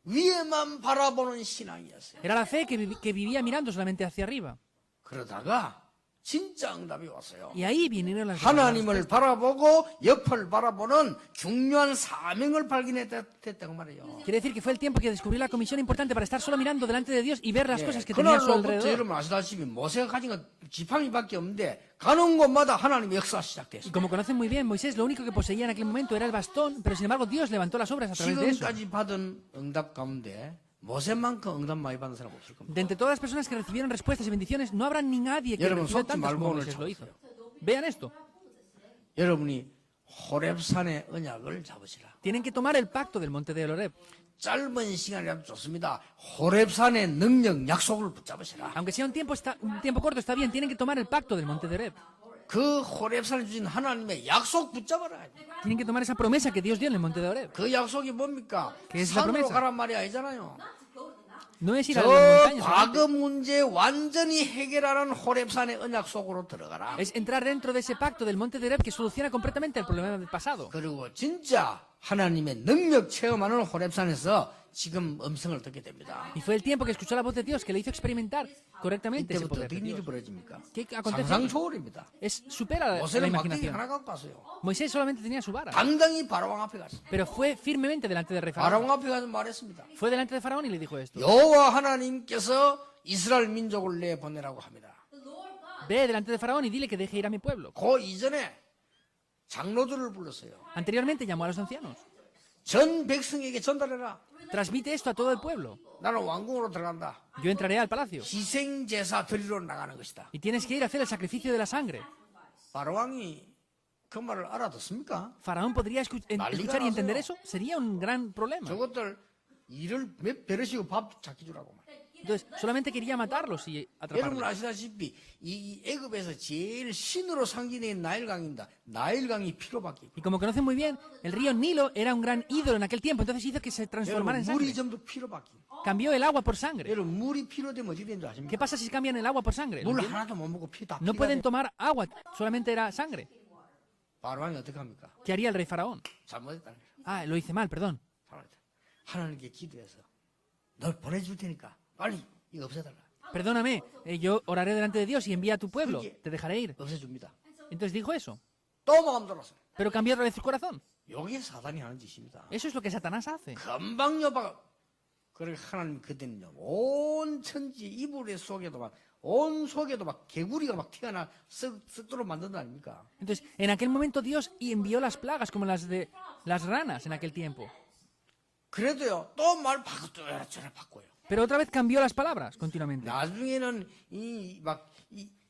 Speaker 1: 위에만 바라보는 신앙이었어요.
Speaker 2: Era la fe que vivía mirando solamente hacia arriba.
Speaker 1: 그러다가 진짜 응답이 왔어요.
Speaker 2: Y ahí vinieron las
Speaker 1: 하나님을 바라보고 옆을 바라보는 중요한 사명을 발견했다고 말이에요.
Speaker 2: Quiere decir que fue el tiempo que descubrió la comisión importante para estar solo mirando delante de Dios y ver las cosas que tenía a su
Speaker 1: 그날로부터
Speaker 2: alrededor.
Speaker 1: 여러분 아시다시피 모세가 가진 건 지팡이밖에 없는데 가는 곳마다 하나님의 역사가
Speaker 2: Y
Speaker 1: 시작됐어요.
Speaker 2: como conocen muy bien, Moisés lo único que poseía en aquel momento era el bastón, pero sin embargo Dios levantó las obras a través de eso.
Speaker 1: 지금까지 받은 응답 가운데 모세만큼 응답 많이 받은 사람 없을 겁니다.
Speaker 2: De entre todas las personas que recibieron respuestas y bendiciones, no habrá ni nadie que
Speaker 1: 여러분
Speaker 2: reciba
Speaker 1: 속지
Speaker 2: tantas
Speaker 1: 말고
Speaker 2: como
Speaker 1: 오늘
Speaker 2: Moisés lo hizo.
Speaker 1: 참으세요.
Speaker 2: Vean esto.
Speaker 1: 여러분이 호렙산의 언약을 잡으시라.
Speaker 2: Tienen que tomar el pacto del monte de Horeb.
Speaker 1: 짧은 시간이라도 좋습니다. 호렙산의 능력 약속을 붙잡으시라.
Speaker 2: Aunque sea un tiempo corto, está bien. Tienen que tomar el pacto del monte de Horeb.
Speaker 1: 그 호렙산에 주신 하나님의 약속 붙잡아라.
Speaker 2: Tienen que tomar esa promesa que Dios dio en el monte de Horeb.
Speaker 1: 그 약속이 뭡니까?
Speaker 2: ¿Qué es la
Speaker 1: 산으로
Speaker 2: promesa?
Speaker 1: 가란 말이 아니잖아요.
Speaker 2: No es ir a
Speaker 1: 저
Speaker 2: las montañas.
Speaker 1: 과거 문제 완전히 해결하는 호렙산의 언약 속으로 들어가라.
Speaker 2: Es entrar dentro de ese pacto del monte de Horeb que soluciona completamente el problema del pasado.
Speaker 1: 그리고 진짜 하나님의 능력 체험하는 호렙산에서 지금 음성을 듣게 됩니다.
Speaker 2: Y fue el tiempo que escuchó la voz de Dios que le hizo experimentar correctamente ese
Speaker 1: 이때부터
Speaker 2: poder de
Speaker 1: 어떤 일이
Speaker 2: Dios.
Speaker 1: 벌어집니까?
Speaker 2: ¿Qué acontece?
Speaker 1: 상상 초월입니다.
Speaker 2: Supera la
Speaker 1: 모세는 막대기
Speaker 2: imaginación.
Speaker 1: 하나 갖고 갔어요.
Speaker 2: Moisés solamente tenía su vara,
Speaker 1: 당당히 바로왕 앞에 갔어요.
Speaker 2: pero fue firmemente delante del rey Faraón.
Speaker 1: 바로왕 앞에 가서 말했습니다.
Speaker 2: Fue delante de Faraón y le dijo esto.
Speaker 1: 여호와 하나님께서 이스라엘 민족을 내보내라고 합니다.
Speaker 2: Ve delante de Faraón y dile que deje ir a mi pueblo.
Speaker 1: 그 이전에 장로들을 불렀어요.
Speaker 2: Anteriormente llamó a los ancianos.
Speaker 1: 전 백성에게 전달해라.
Speaker 2: Transmite esto a todo el pueblo.
Speaker 1: 나는 왕궁으로 들어간다.
Speaker 2: Yo entraré al palacio.
Speaker 1: 희생 제사 드리러 나가는 것이다.
Speaker 2: Y tienes que ir a hacer el sacrificio de la sangre.
Speaker 1: 바로왕이 그 말을 알아듣습니까?
Speaker 2: ¿Faraón podría escuchar y entender eso? Sería un gran problema.
Speaker 1: 저것들 일을 몇 배려시고 밥 잡기 주라고 말.
Speaker 2: Entonces, solamente quería matarlos y
Speaker 1: 여러분
Speaker 2: atraparlos.
Speaker 1: 아시다시피 이 애굽에서 제일 신으로 상징된 나일강입니다. 나일강이 피로 바뀌고
Speaker 2: Y como conocen muy bien, el río Nilo era un gran ídolo en aquel tiempo, entonces hizo que se transformara
Speaker 1: 여러분
Speaker 2: en
Speaker 1: 물이
Speaker 2: sangre.
Speaker 1: 전부 피로 바뀌고
Speaker 2: Cambió el agua por sangre.
Speaker 1: 여러분 물이 피로 되면 어떻게 되는 줄 아십니까?
Speaker 2: ¿Qué pasa si cambian el agua por sangre? ¿Lo
Speaker 1: 물
Speaker 2: entienden?
Speaker 1: 하나도 못 먹고 피다
Speaker 2: No pueden tomar agua, solamente era sangre.
Speaker 1: 바로왕이 어떻게 합니까?
Speaker 2: ¿Qué haría el rey Faraón?
Speaker 1: 잘못했다는 거예요.
Speaker 2: Ah, lo hice mal, perdón.
Speaker 1: 잘못했다. 하나님께 기도해서 널 보내줄 테니까 빨리 이거 없애달라.
Speaker 2: Perdóname, yo oraré delante de Dios y envía a tu pueblo. Te dejaré ir.
Speaker 1: 없애줍니다.
Speaker 2: Entonces dijo eso.
Speaker 1: 또 마음 들었어.
Speaker 2: Pero cambió otra vez su corazón.
Speaker 1: 이게 사단이 하는 짓입니다.
Speaker 2: Eso es lo que Satanás hace.
Speaker 1: 금방 여봐가. 그래 하나님 그때는요 온 천지 이불의 속에도 막 온 속에도 막 개구리가 막 튀어나 썩도록 만든 거 아닙니까?
Speaker 2: Entonces, en aquel momento Dios envió las plagas como las de las ranas en aquel tiempo.
Speaker 1: 그래도요 또 말 바꿔요.
Speaker 2: Pero otra vez cambió las palabras continuamente.
Speaker 1: 나중에는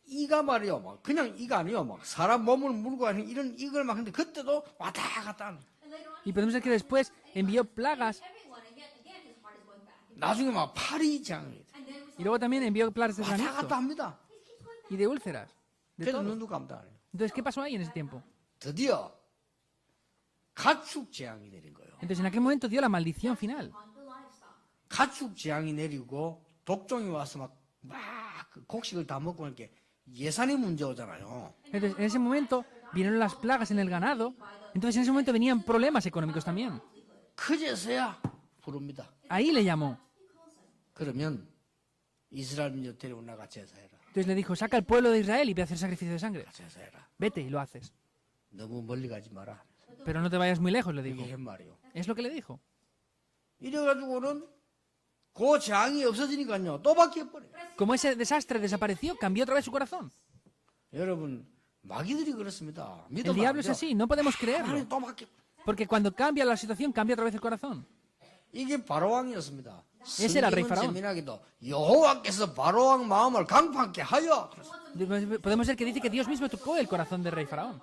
Speaker 1: 이가 말이요 막 그냥 이가 아니요 막 사람 몸을 물고 하는 이런 이걸 막 하는데 그때도 왔다 갔다 하는.
Speaker 2: Y podemos ver que después envió plagas
Speaker 1: 나중에 막 파리 장이
Speaker 2: y luego también envió plagas de
Speaker 1: 왔다
Speaker 2: granizo
Speaker 1: 갔다 합니다.
Speaker 2: y de úlceras. De
Speaker 1: 그래도
Speaker 2: todo.
Speaker 1: 눈도 감도 안 해요.
Speaker 2: Entonces, ¿qué pasó ahí en ese tiempo?
Speaker 1: 드디어 가축 재앙이 내린 거예요.
Speaker 2: Entonces, en aquel momento dio la maldición final.
Speaker 1: 가축 재앙이 내리고 독종이 와서 막 곡식을 다 먹고 이렇게 예산이 문제 오잖아요.
Speaker 2: Entonces, en ese momento vinieron las plagas en el ganado. Entonces, en ese momento venían problemas económicos también.
Speaker 1: 그제서야 부릅니다.
Speaker 2: Ahí le llamó.
Speaker 1: 그러면 이스라엘 민족 데리고 나가 제사해라.
Speaker 2: Entonces le dijo, saca al pueblo de Israel y ve a hacer sacrificio de sangre.
Speaker 1: 제사해라.
Speaker 2: Vete y lo haces.
Speaker 1: 너무 멀리 가지 마라.
Speaker 2: Pero no te vayas muy lejos, le dijo.
Speaker 1: 이게 한 말이요.
Speaker 2: Es lo que le dijo.
Speaker 1: 이래가지고는 그 재앙이 없어지니까요. 또 바뀌어버려요.
Speaker 2: Como ese desastre desapareció, cambió otra vez su corazón.
Speaker 1: 여러분 마귀들이 그렇습니다.
Speaker 2: El
Speaker 1: 믿으면
Speaker 2: diablo
Speaker 1: 안
Speaker 2: es
Speaker 1: 돼요.
Speaker 2: así, no podemos creerlo.
Speaker 1: 하나님 또 바뀌어.
Speaker 2: Porque cuando cambia la situación, cambia otra vez el corazón.
Speaker 1: 이게 바로왕이었습니다.
Speaker 2: Ese era el rey
Speaker 1: 성경은
Speaker 2: Faraón.
Speaker 1: 재미나게도 여호와께서 바로왕 마음을 강팍하게 하여
Speaker 2: Podemos ver que dice que Dios mismo tocó el corazón del rey Faraón.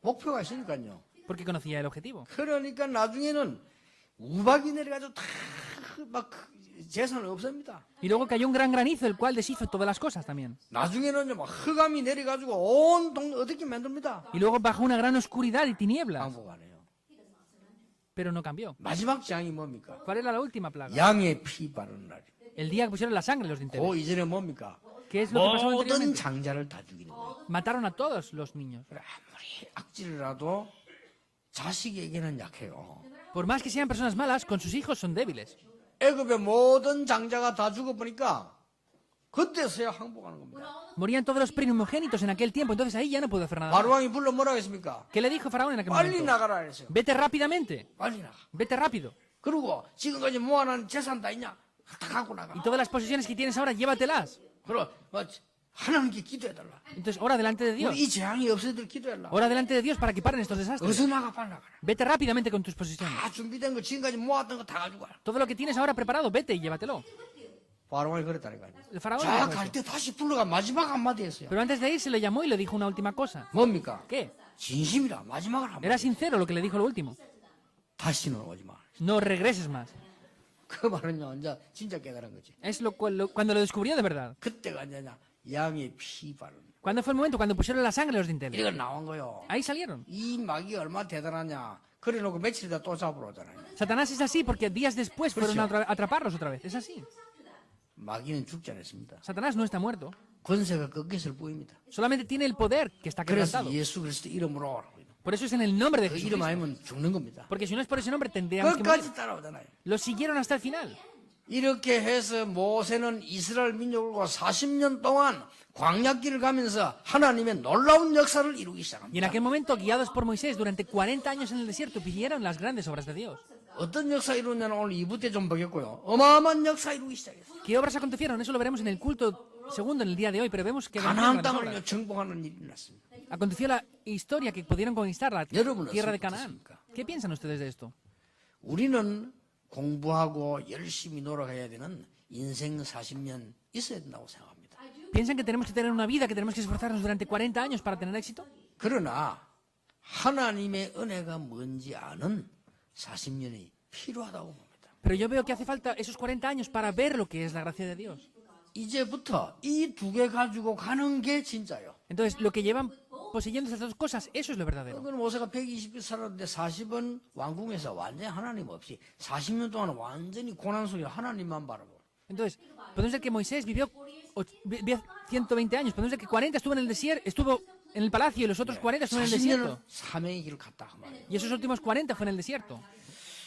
Speaker 1: 목표가 있으니까요.
Speaker 2: Porque conocía el objetivo.
Speaker 1: 그러니까 나중에는 우박이 내려가지고 다 막 재산은 없습니다.
Speaker 2: Y luego cayó un gran granizo, el cual deshizo todas las cosas también.
Speaker 1: 나중에는 막 흑암이 내려가지고 온 동네 어둡게 만듭니다.
Speaker 2: Y luego bajó una gran oscuridad y tinieblas.
Speaker 1: 항복 안 해요.
Speaker 2: Pero no cambió.
Speaker 1: 마지막 장이 뭡니까?
Speaker 2: ¿Cuál era la última plaga?
Speaker 1: 양의 피 바르는 날.
Speaker 2: El día que pusieron la sangre los dinteles.
Speaker 1: 그 이전에 뭡니까?
Speaker 2: ¿Qué es lo que pasó
Speaker 1: 모든
Speaker 2: anteriormente?
Speaker 1: 장자를 다 죽이는 거예요.
Speaker 2: Mataron a todos los niños.
Speaker 1: 그래, 아무리 악질이라도 자식에게는 약해요.
Speaker 2: Por más que sean personas malas, con sus hijos son débiles.
Speaker 1: 애굽의 모든 장자가 다 죽어보니까 그때서야 항복하는 겁니다.
Speaker 2: Morían todos los primogénitos en aquel tiempo, entonces ahí ya no pudo hacer nada.
Speaker 1: 바로왕이 불러 뭐라고 했습니까?
Speaker 2: ¿Qué le dijo Faraón en aquel
Speaker 1: 빨리
Speaker 2: momento?
Speaker 1: 나가라 했어요.
Speaker 2: Vete rápidamente,
Speaker 1: 빨리 나가.
Speaker 2: vete rápido.
Speaker 1: 그리고 지금까지 모아놓은 재산 다 있냐? 다 갖고 나가.
Speaker 2: Y todas las posesiones que tienes ahora, llévatelas.
Speaker 1: 그럼 하나님께 기도해달라.
Speaker 2: Entonces, ora delante de Dios.
Speaker 1: 우리 이 재앙이 없어지도록 기도해달라.
Speaker 2: Ora delante de Dios para que paren estos desastres.
Speaker 1: 어서 나가 빨리 나가라.
Speaker 2: Vete rápidamente con tus posesiones.
Speaker 1: 다 준비된 거 지금까지 모았던 거 다 가지고 와라.
Speaker 2: Todo lo que tienes ahora preparado, vete y llévatelo.
Speaker 1: 바로왕이 그랬다니까요.
Speaker 2: El faraón
Speaker 1: 자,
Speaker 2: dijo
Speaker 1: 갈
Speaker 2: eso.
Speaker 1: 때 다시 불러가 마지막 한마디 했어요.
Speaker 2: Pero antes de irse le llamó y le dijo una última cosa.
Speaker 1: 뭡니까?
Speaker 2: ¿Qué?
Speaker 1: 진심이라 마지막을 한마디.
Speaker 2: Era sincero lo que le dijo lo último.
Speaker 1: 다시는 오지 마.
Speaker 2: No regreses más.
Speaker 1: 그 말은요, 이제 진짜 깨달은 거지.
Speaker 2: Es cuando lo descubrió de verdad.
Speaker 1: 그때가 이제 양의 피 바른.
Speaker 2: ¿Cuándo fue el momento? Cuando pusieron la sangre los dinteles.
Speaker 1: 이거 나온 거요.
Speaker 2: Ahí salieron.
Speaker 1: 이 막이 얼마나 대단하냐. 그래 놓고 며칠 있다 또 잡으러 오잖아요.
Speaker 2: Satanás es así porque días después fueron a atraparlos otra vez. Es así.
Speaker 1: 마귀는 죽지 않았습니다.
Speaker 2: Satanás no está muerto.
Speaker 1: 권세가 꺾였을 뿐입니다.
Speaker 2: Solamente tiene el poder que está
Speaker 1: 그래서
Speaker 2: quebrantado.
Speaker 1: 예수 그리스도 이름으로 오라고.
Speaker 2: Por eso es en el nombre de
Speaker 1: 그 이름
Speaker 2: Jesucristo.
Speaker 1: 아니면 죽는 겁니다.
Speaker 2: Porque si no es por ese nombre tendríamos que morir.
Speaker 1: 끝까지 따라오잖아요.
Speaker 2: Lo siguieron hasta el final.
Speaker 1: 이렇게 해서 모세는 이스라엘 민족을 40년 동안 광야길을 가면서 하나님의 놀라운 역사를 이루기
Speaker 2: Y en
Speaker 1: 시작합니다.
Speaker 2: aquel momento, guiados por Moisés, durante 40 años en el desierto, pidieron las grandes obras de Dios.
Speaker 1: 어떤 역사 이루냐는 오늘 2부 때 좀 보겠고요. 어마어마한 역사 이루기 시작했어요.
Speaker 2: ¿Qué obras acontecieron? Eso lo veremos en el culto segundo, en el día de hoy, pero vemos que
Speaker 1: 가나안
Speaker 2: acontecieron grandes
Speaker 1: 땅을
Speaker 2: obras.
Speaker 1: 정복하는 일이 났습니다.
Speaker 2: Aconteció la historia que pudieron conquistar la
Speaker 1: 여러분은
Speaker 2: tierra de
Speaker 1: 어떻게
Speaker 2: Canaán.
Speaker 1: 생각하십니까?
Speaker 2: ¿Qué piensan ustedes de esto?
Speaker 1: 우리는 공부하고 열심히 노력해야 되는 인생 40년 있어야 된다고 생각합니다.
Speaker 2: ¿Piensan que tenemos que tener una vida, que tenemos que esforzarnos durante 40 años para tener éxito?
Speaker 1: 그러나 하나님의 은혜가 뭔지 아는 40년이 필요하다고 봅니다.
Speaker 2: Pero yo veo que hace falta esos 40 años para ver lo que es la gracia de Dios.
Speaker 1: 이제부터 이 두 개 가지고 가는 게 진짜요.
Speaker 2: Entonces, lo que llevan poseyendo esas dos cosas, eso es lo verdadero.
Speaker 1: 그건 모세가 120일 살았는데 40은 왕궁에서 완전히 하나님 없이 40년 동안 완전히 고난 속에 하나님만 바라보고
Speaker 2: Entonces, podemos ver que Moisés vivió 120 años, podemos ver que 40 estuvo en el desierto, estuvo en el palacio y los otros 40 estuvieron en el
Speaker 1: 40년을
Speaker 2: desierto.
Speaker 1: 사명의 길을 갔다 그 말이에요.
Speaker 2: Y esos últimos 40 fue en el desierto.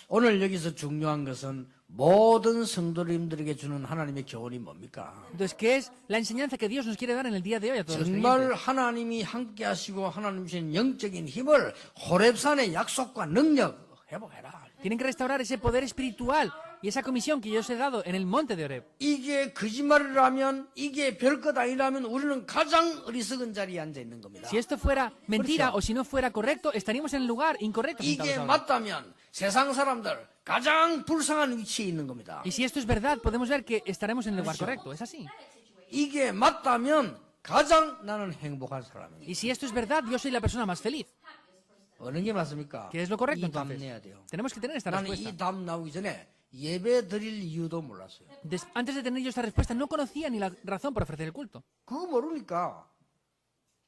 Speaker 1: 오늘 여기서 중요한 것은 모든 성도님들에게 주는 하나님의 교훈이 뭡니까?
Speaker 2: Entonces, ¿qué es la enseñanza que Dios nos quiere dar en el día de hoy a todos los
Speaker 1: 정말
Speaker 2: creyentes?
Speaker 1: 하나님이 함께 하시고 하나님 주신 영적인 힘을 호렙산의 약속과 능력 회복해라.
Speaker 2: Tienen que restaurar ese poder espiritual y esa comisión que yo os he dado en el monte de Horeb.
Speaker 1: 이게 거짓말이라면 이게 별것 아니라면 우리는 가장 어리석은 자리에 앉아 있는 겁니다.
Speaker 2: Si esto fuera mentira o si no fuera correcto, estaríamos en el lugar incorrecto.
Speaker 1: 이게
Speaker 2: sentados ahora.
Speaker 1: 맞다면 세상 사람들 가장 불쌍한 위치에 있는 겁니다.
Speaker 2: Y si esto es verdad, podemos ver que estaremos en el lugar correcto. Es así.
Speaker 1: 이게 맞다면 가장 나는 행복한 사람입니다.
Speaker 2: Y si esto es verdad, yo soy la persona más feliz.
Speaker 1: 어느 게 맞습니까?
Speaker 2: ¿Qué es lo correcto
Speaker 1: 이 답
Speaker 2: entonces?
Speaker 1: 내야 돼요.
Speaker 2: Tenemos que tener esta
Speaker 1: 나는
Speaker 2: respuesta.
Speaker 1: 이 답 나오기 전에 예배 드릴 이유도 몰랐어요.
Speaker 2: Antes de tener yo esta respuesta, no conocía ni la razón por ofrecer el culto.
Speaker 1: 그거 모르니까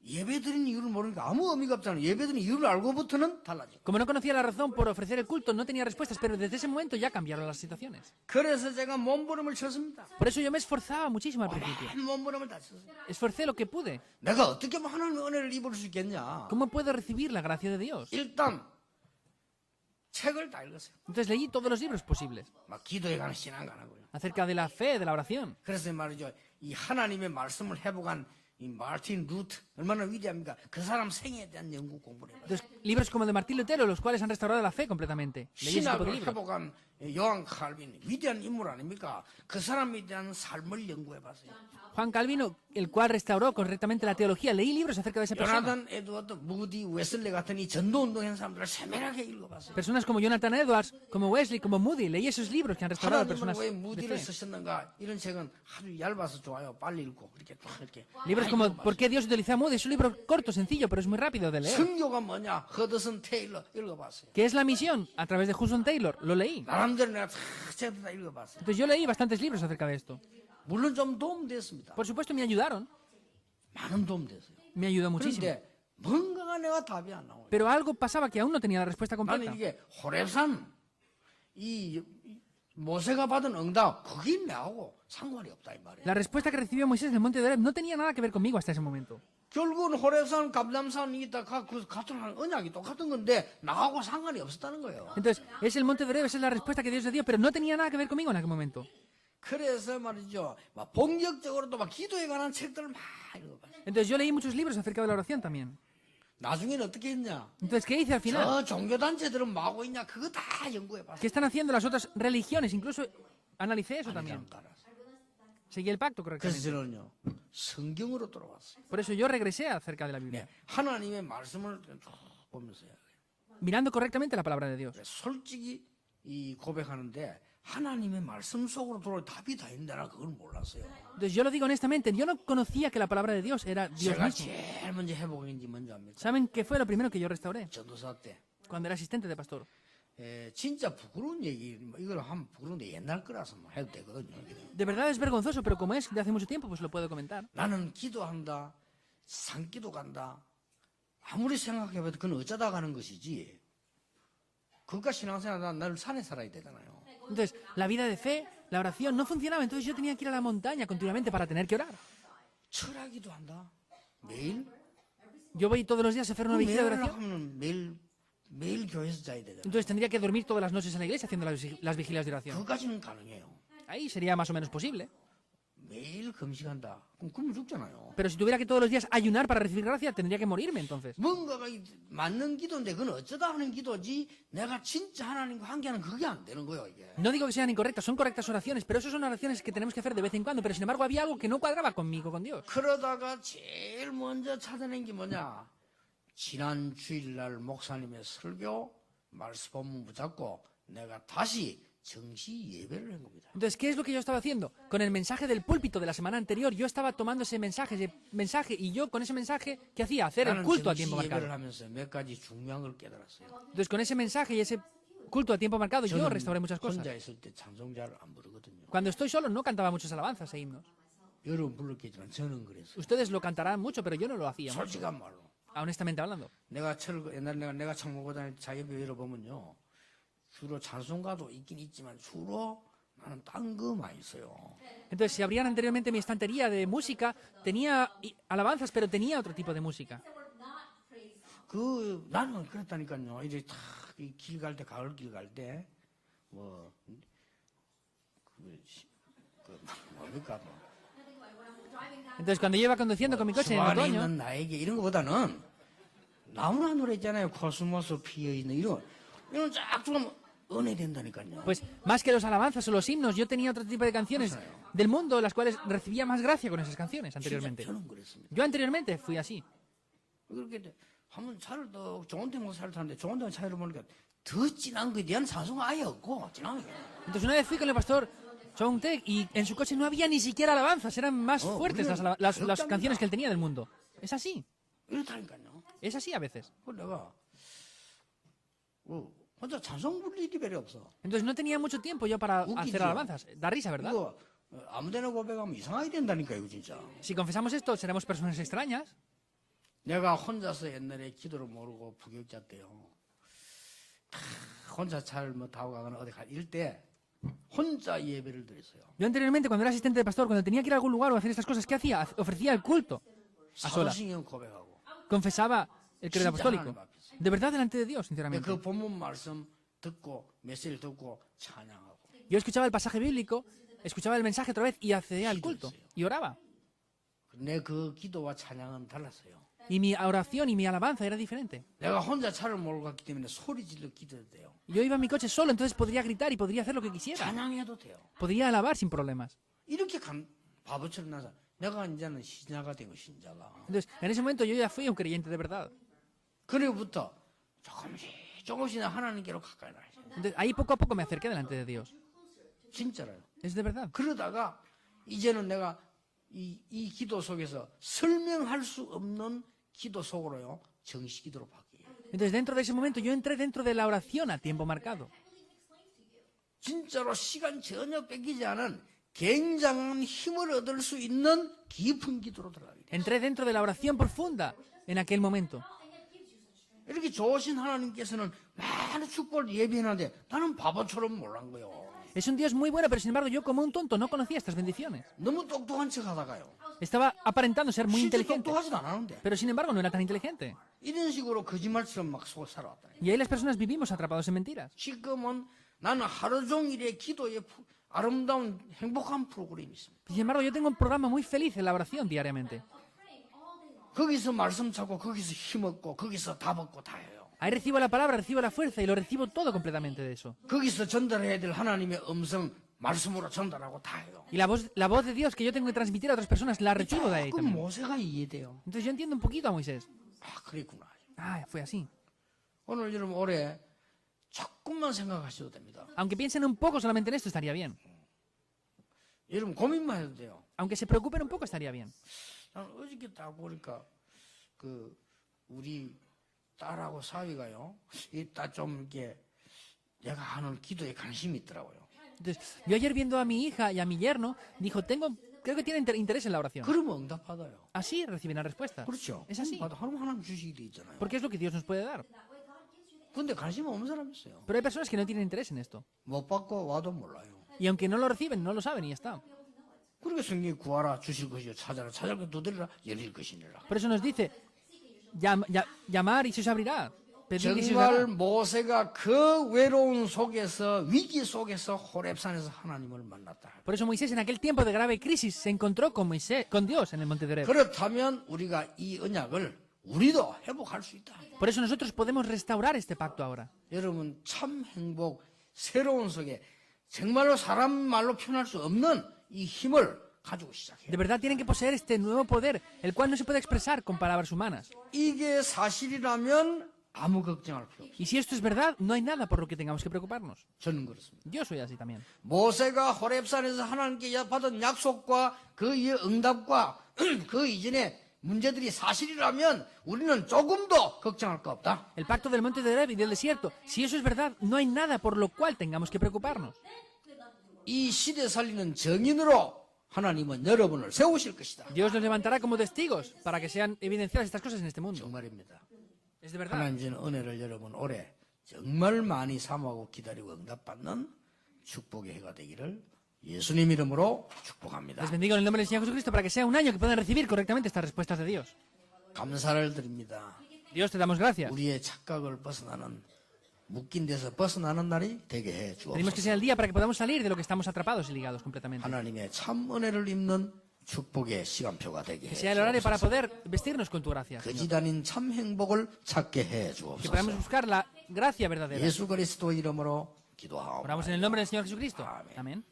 Speaker 1: 예배 드리는 이유를 모르니까 아무 의미가 없잖아요. 예배 드리는 이유를 알고부터는 달라지고.
Speaker 2: Como no conocía la razón por ofrecer el culto, no tenía respuestas, pero desde ese momento ya cambiaron las situaciones.
Speaker 1: 그래서 제가 몸부림을 쳤습니다.
Speaker 2: Por eso yo me esforzaba muchísimo al principio.
Speaker 1: 몸부림을 다 쳤어요.
Speaker 2: Esforcé lo que pude.
Speaker 1: 내가 어떻게 하면 하나님의 은혜를 입을 수 있겠냐.
Speaker 2: ¿Cómo puedo recibir la gracia de Dios?
Speaker 1: 일단 책을 다 읽었어요.
Speaker 2: Entonces leí todos los libros posibles
Speaker 1: 막 기도에 관한 신앙가라고요.
Speaker 2: acerca de la fe, de la oración.
Speaker 1: 그래서 말이죠. 이 하나님의 말씀을 회복한 이 마틴 루트 얼마나 위대합니까? 그 사람 생애에 대한 연구 공부를 해봤어요.
Speaker 2: Entonces, libros como de Martín Lutero, los cuales han restaurado la fe completamente. Leí ese tipo de
Speaker 1: 신학을
Speaker 2: libros.
Speaker 1: 회복한 요한 칼빈 위대한 인물 아닙니까? 그 사람에 대한 삶을 연구해봤어요.
Speaker 2: Juan Calvino, el cual restauró correctamente la teología. Leí libros acerca de esa persona.
Speaker 1: 요나단 에드워드, 무디, 웨슬리 같은 이 전도운동한 사람들을 세밀하게 읽어봤어요.
Speaker 2: Personas como Jonathan Edwards, como Wesley, como Moody. Leí esos libros que han restaurado
Speaker 1: 하나님은
Speaker 2: personas
Speaker 1: 왜
Speaker 2: de
Speaker 1: 무디를
Speaker 2: fe.
Speaker 1: 쓰셨는가? 이런 책은 아주 얇아서 좋아요. 빨리 읽고 이렇게 딱 이렇게
Speaker 2: Libros Es como, ¿por qué Dios utiliza a Moody? Es un libro corto, sencillo, pero es muy rápido de leer.
Speaker 1: 선교가 뭐냐? 허드슨 테일러 읽어봤어요.
Speaker 2: ¿Qué es la misión? A través de Hudson Taylor. Lo leí.
Speaker 1: 나름대로 내가 책도 다 읽어봤어요.
Speaker 2: Entonces yo leí bastantes libros acerca de esto.
Speaker 1: 물론 좀 도움됐습니다.
Speaker 2: Por supuesto me ayudaron.
Speaker 1: 많은 도움됐어요.
Speaker 2: Me ayudó muchísimo.
Speaker 1: 그런데 뭔가가 내가 답이 안 나와요.
Speaker 2: Pero algo pasaba que aún no tenía la respuesta
Speaker 1: 나는
Speaker 2: completa.
Speaker 1: 이게 호렙산 이 모세가 받은 응답 그게 나하고 상관이 없다 이 말이에요.
Speaker 2: La respuesta que recibió Moisés en el monte de Horeb no tenía nada que ver conmigo hasta ese momento.
Speaker 1: 결국은 호렙산 감람산이 있다 그 같은 언약이 똑같은 건데 나하고 상관이 없었다는 거예요.
Speaker 2: Entonces, es el monte de Horeb, esa es la respuesta que Dios le dio, pero no tenía nada que ver conmigo en aquel momento.
Speaker 1: 그래서 말이죠. 막 본격적으로도 막 기도에 관한 책들을 막 읽어봤어요.
Speaker 2: Entonces yo leí muchos libros acerca de la oración también.
Speaker 1: 나중에는 어떻게 했냐?
Speaker 2: Entonces, ¿qué hice al final?
Speaker 1: 저 종교단체들은 뭐 하고 있냐? 그거 다 연구해봤어요.
Speaker 2: ¿Qué están haciendo las otras religiones? Incluso analicé eso también. Seguí el pacto
Speaker 1: 그래서
Speaker 2: correctamente.
Speaker 1: 저는요 성경으로 돌아왔어요.
Speaker 2: Por eso yo regresé acerca de la Biblia,
Speaker 1: 네, 하나님의 말씀을 쭉 보면서 해야 돼요.
Speaker 2: mirando correctamente la palabra de Dios.
Speaker 1: 솔직히 이 고백하는데 하나님의 말씀 속으로 들어올 답이 다 있는데 나 그걸 몰랐어요.
Speaker 2: Entonces yo lo digo honestamente, yo no conocía que la palabra de Dios era Dios
Speaker 1: 제가
Speaker 2: mismo.
Speaker 1: 제일 먼저 회복한 게 뭔지 압니까?
Speaker 2: ¿Saben qué fue lo primero que yo restauré?
Speaker 1: 전도사 때.
Speaker 2: Cuando era asistente de pastor.
Speaker 1: 진짜 부끄러운 얘기, 이걸 하면 부끄러운데 옛날 거라서 뭐 해도 되거든요.
Speaker 2: De verdad es vergonzoso, pero como es de hace mucho tiempo, pues lo puedo comentar.
Speaker 1: 나는 기도한다, 산기도 간다. 아무리 생각해봐도 그건 어쩌다 가는 것이지. 그것과 신앙생활 나를 산에 살아야 되잖아요.
Speaker 2: Entonces, la vida de fe, la oración no funcionaba, entonces yo tenía que ir a la montaña continuamente para tener que orar.
Speaker 1: 철학기도 한다. 매일.
Speaker 2: Yo voy todos los días a hacer una vigilia de
Speaker 1: 매일
Speaker 2: oración.
Speaker 1: 하면 매일 교회에서 자야 되잖아.
Speaker 2: Entonces tendría que dormir todas las noches en la iglesia haciendo las vigilias de oración.
Speaker 1: 그것까지는 가능해요.
Speaker 2: Ahí sería más o menos posible.
Speaker 1: 매일 금식한다. 그럼 굶어 죽잖아요.
Speaker 2: Pero si tuviera que todos los días ayunar para recibir gracia, tendría que morirme entonces.
Speaker 1: 뭔가가 맞는 기도인데 그건 어쩌다 하는 기도지 내가 진짜 하나님과 함께하는 그게 안 되는 거예요 이게.
Speaker 2: No digo que sean incorrectas, son correctas oraciones, pero eso son oraciones que tenemos que hacer de vez en cuando. Pero sin embargo había algo que no cuadraba conmigo, con Dios.
Speaker 1: 그러다가 제일 먼저 찾아낸 게 뭐냐? 지난 주일날 목사님의 설교 말씀 본문 붙잡고 내가 다시 정시 예배를 한 겁니다.
Speaker 2: Entonces, ¿qué es lo que yo estaba haciendo? Con el mensaje del púlpito de la semana anterior, yo estaba tomando ese mensaje, y yo con ese mensaje, ¿qué hacía? Hacer el
Speaker 1: 나는
Speaker 2: culto a
Speaker 1: 정시
Speaker 2: tiempo
Speaker 1: 예배를
Speaker 2: marcado.
Speaker 1: 하면서 몇 가지 중요한 걸 깨달았어요.
Speaker 2: Entonces, con ese mensaje y ese culto a tiempo marcado, yo restauré muchas cosas.
Speaker 1: 혼자 있을 때 찬송자를 안 부르거든요.
Speaker 2: Cuando estoy solo no cantaba muchas alabanzas e himnos.
Speaker 1: 여러분 불렀겠지만 저는 그랬어요.
Speaker 2: Ustedes lo cantarán mucho, pero yo no lo hacía mucho,
Speaker 1: 솔직한 말로.
Speaker 2: honestamente hablando.
Speaker 1: 옛날에 내가 창모고등학교 자기배 열어보면요. 주로 찬송가도 있긴 있지만 주로 나는 딴 거 많이 써요.
Speaker 2: Entonces, si abrían anteriormente mi estantería de música, tenía alabanzas, pero tenía otro tipo de música.
Speaker 1: 나는 그랬다니까요. 이제 길 갈 때, 가을 길 갈 때, 뭡니까,
Speaker 2: Entonces, cuando yo iba conduciendo con mi coche en
Speaker 1: 주 안에
Speaker 2: otoño,
Speaker 1: 있는 나에게 이런 거보다는 나무나 노래 있잖아요. 코스모스 피어 있는 이런 쫙 들으면 은혜 된다니까요.
Speaker 2: pues más que los alabanzas o los himnos, yo tenía otro tipo de canciones del mundo, las cuales recibía más gracia con esas canciones anteriormente.
Speaker 1: 저는 그랬습니다.
Speaker 2: Yo anteriormente fui así.
Speaker 1: 그렇게 한번 차를 더 좋은 데 차를 타는데 좋은 데 차를 보니까 더 진한 거에 대한 찬송가 아예 없고 진한 게.
Speaker 2: Entonces una vez fui con el pastor Chong Tek y en su coche no había ni siquiera alabanzas, eran más fuertes las canciones que él tenía del mundo. Es así,
Speaker 1: 이렇다니까요.
Speaker 2: es así a veces.
Speaker 1: 그래서 내가 혼자 찬송 부를 일이 별로 없어.
Speaker 2: Entonces no tenía mucho tiempo yo para hacer alabanzas. Da risa, ¿verdad?
Speaker 1: 이거 아무데나 고백하면 이상하게 된다니까 이거 진짜.
Speaker 2: Si confesamos esto, seremos personas extrañas.
Speaker 1: 내가 혼자서 옛날에 기도를 모르고 부교육자 때요. 다 혼자 차를 뭐 타고 가거나 어디 갈 때 혼자 예배를 드렸어요.
Speaker 2: Yo anteriormente, cuando era asistente de pastor, cuando tenía que ir a algún lugar o hacer estas cosas, ¿qué hacía? Ofrecía el culto a solas.
Speaker 1: 사도신경 고백하고.
Speaker 2: Confesaba el credo apostólico. De verdad delante de Dios,
Speaker 1: 근데
Speaker 2: sinceramente.
Speaker 1: 그 본문 말씀 듣고 메시지를 듣고 찬양하고.
Speaker 2: Yo escuchaba el pasaje bíblico, escuchaba el mensaje otra vez y accedía al culto. Y oraba.
Speaker 1: 내 그 기도와 찬양은 달랐어요.
Speaker 2: Y mi oración y mi alabanza era diferente.
Speaker 1: 내가 혼자 차를 몰고 갔기 때문에 소리 질러 기도해도 돼요.
Speaker 2: Yo iba en mi coche solo, entonces podría gritar y podría hacer lo que quisiera.
Speaker 1: 찬양해도 돼요.
Speaker 2: Podría alabar sin problemas.
Speaker 1: 이렇게 바보처럼 나서 내가 이제는 신자가 되고 신자가.
Speaker 2: Entonces, en ese momento yo ya fui un creyente de verdad.
Speaker 1: 그리고부터 조금씩 하나님께로 가까이 나요.
Speaker 2: Entonces, ahí poco a poco me acerqué delante de Dios.
Speaker 1: 진짜로요.
Speaker 2: Es de verdad.
Speaker 1: 그러다가 이제는 내가 이 기도 속에서 설명할 수 없는 기도 속으로요, 정시 기도로 바뀌어요.
Speaker 2: Entonces, dentro de ese momento, yo entré dentro de la oración a tiempo marcado.
Speaker 1: 진짜로 시간 전혀 뺏기지 않은 굉장한 힘을 얻을 수 있는 깊은 기도로 들어가게 돼요.
Speaker 2: Entré dentro de la oración profunda en aquel momento.
Speaker 1: 이렇게 좋으신 하나님께서는 많은 축복을 예비해놨는데 나는 바보처럼 몰란 거예요.
Speaker 2: Es un Dios muy bueno, pero sin embargo yo como un tonto no conocía estas bendiciones.
Speaker 1: 너무 똑똑한 척 하다가요.
Speaker 2: Estaba aparentando ser muy
Speaker 1: 실제
Speaker 2: inteligente,
Speaker 1: 똑똑하지도 않았는데
Speaker 2: pero sin embargo no era tan inteligente.
Speaker 1: 이런 식으로 거짓말처럼 막 속에 살아왔다.
Speaker 2: Y ahí las personas vivimos atrapados en mentiras.
Speaker 1: 지금은 나는 하루 종일의 기도에 아름다운 행복한 프로그램이 있습니다.
Speaker 2: Sin embargo, yo tengo un programa muy feliz en la oración diariamente.
Speaker 1: 거기서 말씀 찾고 거기서 힘 얻고 거기서 답 얻고 다 해요.
Speaker 2: Ahí recibo la palabra, recibo la fuerza y lo recibo todo completamente de eso.
Speaker 1: 거기서 전달해야 될 하나님의 음성 말씀으로 전달하고 다 해요.
Speaker 2: Y la voz de Dios que yo tengo que transmitir a otras personas la recibo de ahí
Speaker 1: 그
Speaker 2: también.
Speaker 1: 모세가 이해돼요.
Speaker 2: Entonces yo entiendo un poquito a Moisés.
Speaker 1: 아, 그랬구나.
Speaker 2: Ah, fue así.
Speaker 1: 오늘 여러분 올해 조금만 생각하셔도 됩니다.
Speaker 2: Aunque piensen un poco solamente en esto, estaría bien.
Speaker 1: 여러분 고민만 해도 돼요.
Speaker 2: Aunque se preocupen un poco, estaría bien.
Speaker 1: 나는 어저께 딱 보니까 우리 딸하고 사위가요, 이따 좀 이렇게 내가 하는 기도에 관심이 있더라고요.
Speaker 2: Entonces, yo ayer viendo a mi hija y a mi yerno, dijo, creo que tiene interés en la oración.
Speaker 1: 그러면 응답받아요.
Speaker 2: Así reciben la respuesta.
Speaker 1: 그렇죠.
Speaker 2: Es así.
Speaker 1: 하나님 주시게 돼 있잖아요.
Speaker 2: Porque es lo que Dios nos puede dar.
Speaker 1: 근데 관심 없는 사람이 있어요.
Speaker 2: Pero hay personas que no tienen interés en esto.
Speaker 1: 못 받고 와도 몰라요.
Speaker 2: Y aunque no lo reciben, no lo saben y ya está.
Speaker 1: 그러니까 성경이 구하라 주실 것이요 찾아라 찾을 것 두드리라 열릴 것이니라.
Speaker 2: Por eso nos dice, llamar y se os abrirá. Pedir y se os
Speaker 1: 정말
Speaker 2: dará.
Speaker 1: 모세가 그 외로운 속에서 위기 속에서 호렙산에서 하나님을 만났다.
Speaker 2: Por eso Moisés en aquel tiempo de grave crisis se encontró con Dios en el monte de Horeb.
Speaker 1: 그렇다면 우리가 이 언약을 우리도 회복할 수 있다.
Speaker 2: Por eso nosotros podemos restaurar este pacto ahora.
Speaker 1: 여러분 참 행복 새로운 속에 정말로 사람 말로 표현할 수 없는 이 힘을 가지고 시작해요.
Speaker 2: De verdad tienen que poseer este nuevo poder, el cual no se puede expresar con palabras humanas.
Speaker 1: 이게 사실이라면 아무 걱정할 필요 없어요.
Speaker 2: Y si esto es verdad, no hay nada por lo que tengamos que preocuparnos.
Speaker 1: 저는 그렇습니다.
Speaker 2: Yo soy así también.
Speaker 1: 모세가 호렙산에서 하나님께 받은 약속과 그의 응답과 그 이전에 문제들이 사실이라면 우리는 조금도 걱정할 거 없다.
Speaker 2: El pacto del monte de Horeb y del desierto, si eso es verdad, no hay nada por lo cual tengamos que preocuparnos.
Speaker 1: 이 시대 살리는 정인으로 하나님은 여러분을 세우실 것이다.
Speaker 2: Dios los levantará como testigos para que sean evidenciadas estas cosas en este mundo.
Speaker 1: 정말입니다.
Speaker 2: Es de verdad.
Speaker 1: 하나님 주는 은혜를 여러분 올해 정말 많이 사모하고 기다리고 응답받는 축복의 해가 되기를 예수님 이름으로 축복합니다.
Speaker 2: Les bendigo en el nombre del Señor Jesucristo para que sea un año que puedan recibir correctamente estas respuestas de Dios.
Speaker 1: 감사를 드립니다.
Speaker 2: Dios, te damos gracias.
Speaker 1: 우리의 착각을 벗어나는 묶인 데서 벗어나는 날이 되게 해
Speaker 2: Pedimos que
Speaker 1: 주옵소서.
Speaker 2: sea el día para que podamos salir de lo que estamos atrapados y ligados completamente.
Speaker 1: 하나님의 참 은혜를 입는 축복의 시간표가 되게 해
Speaker 2: Que sea el horario para
Speaker 1: 주옵소서.
Speaker 2: poder vestirnos con tu gracia. Señor.
Speaker 1: 거짓 아닌 참 행복을 찾게 해
Speaker 2: Que podamos
Speaker 1: 주옵소서.
Speaker 2: buscar la gracia verdadera.
Speaker 1: 예수 그리스도 이름으로 기도하옵나이다.
Speaker 2: Oramos en el nombre del Señor Jesucristo.
Speaker 1: Amén.
Speaker 2: Amén.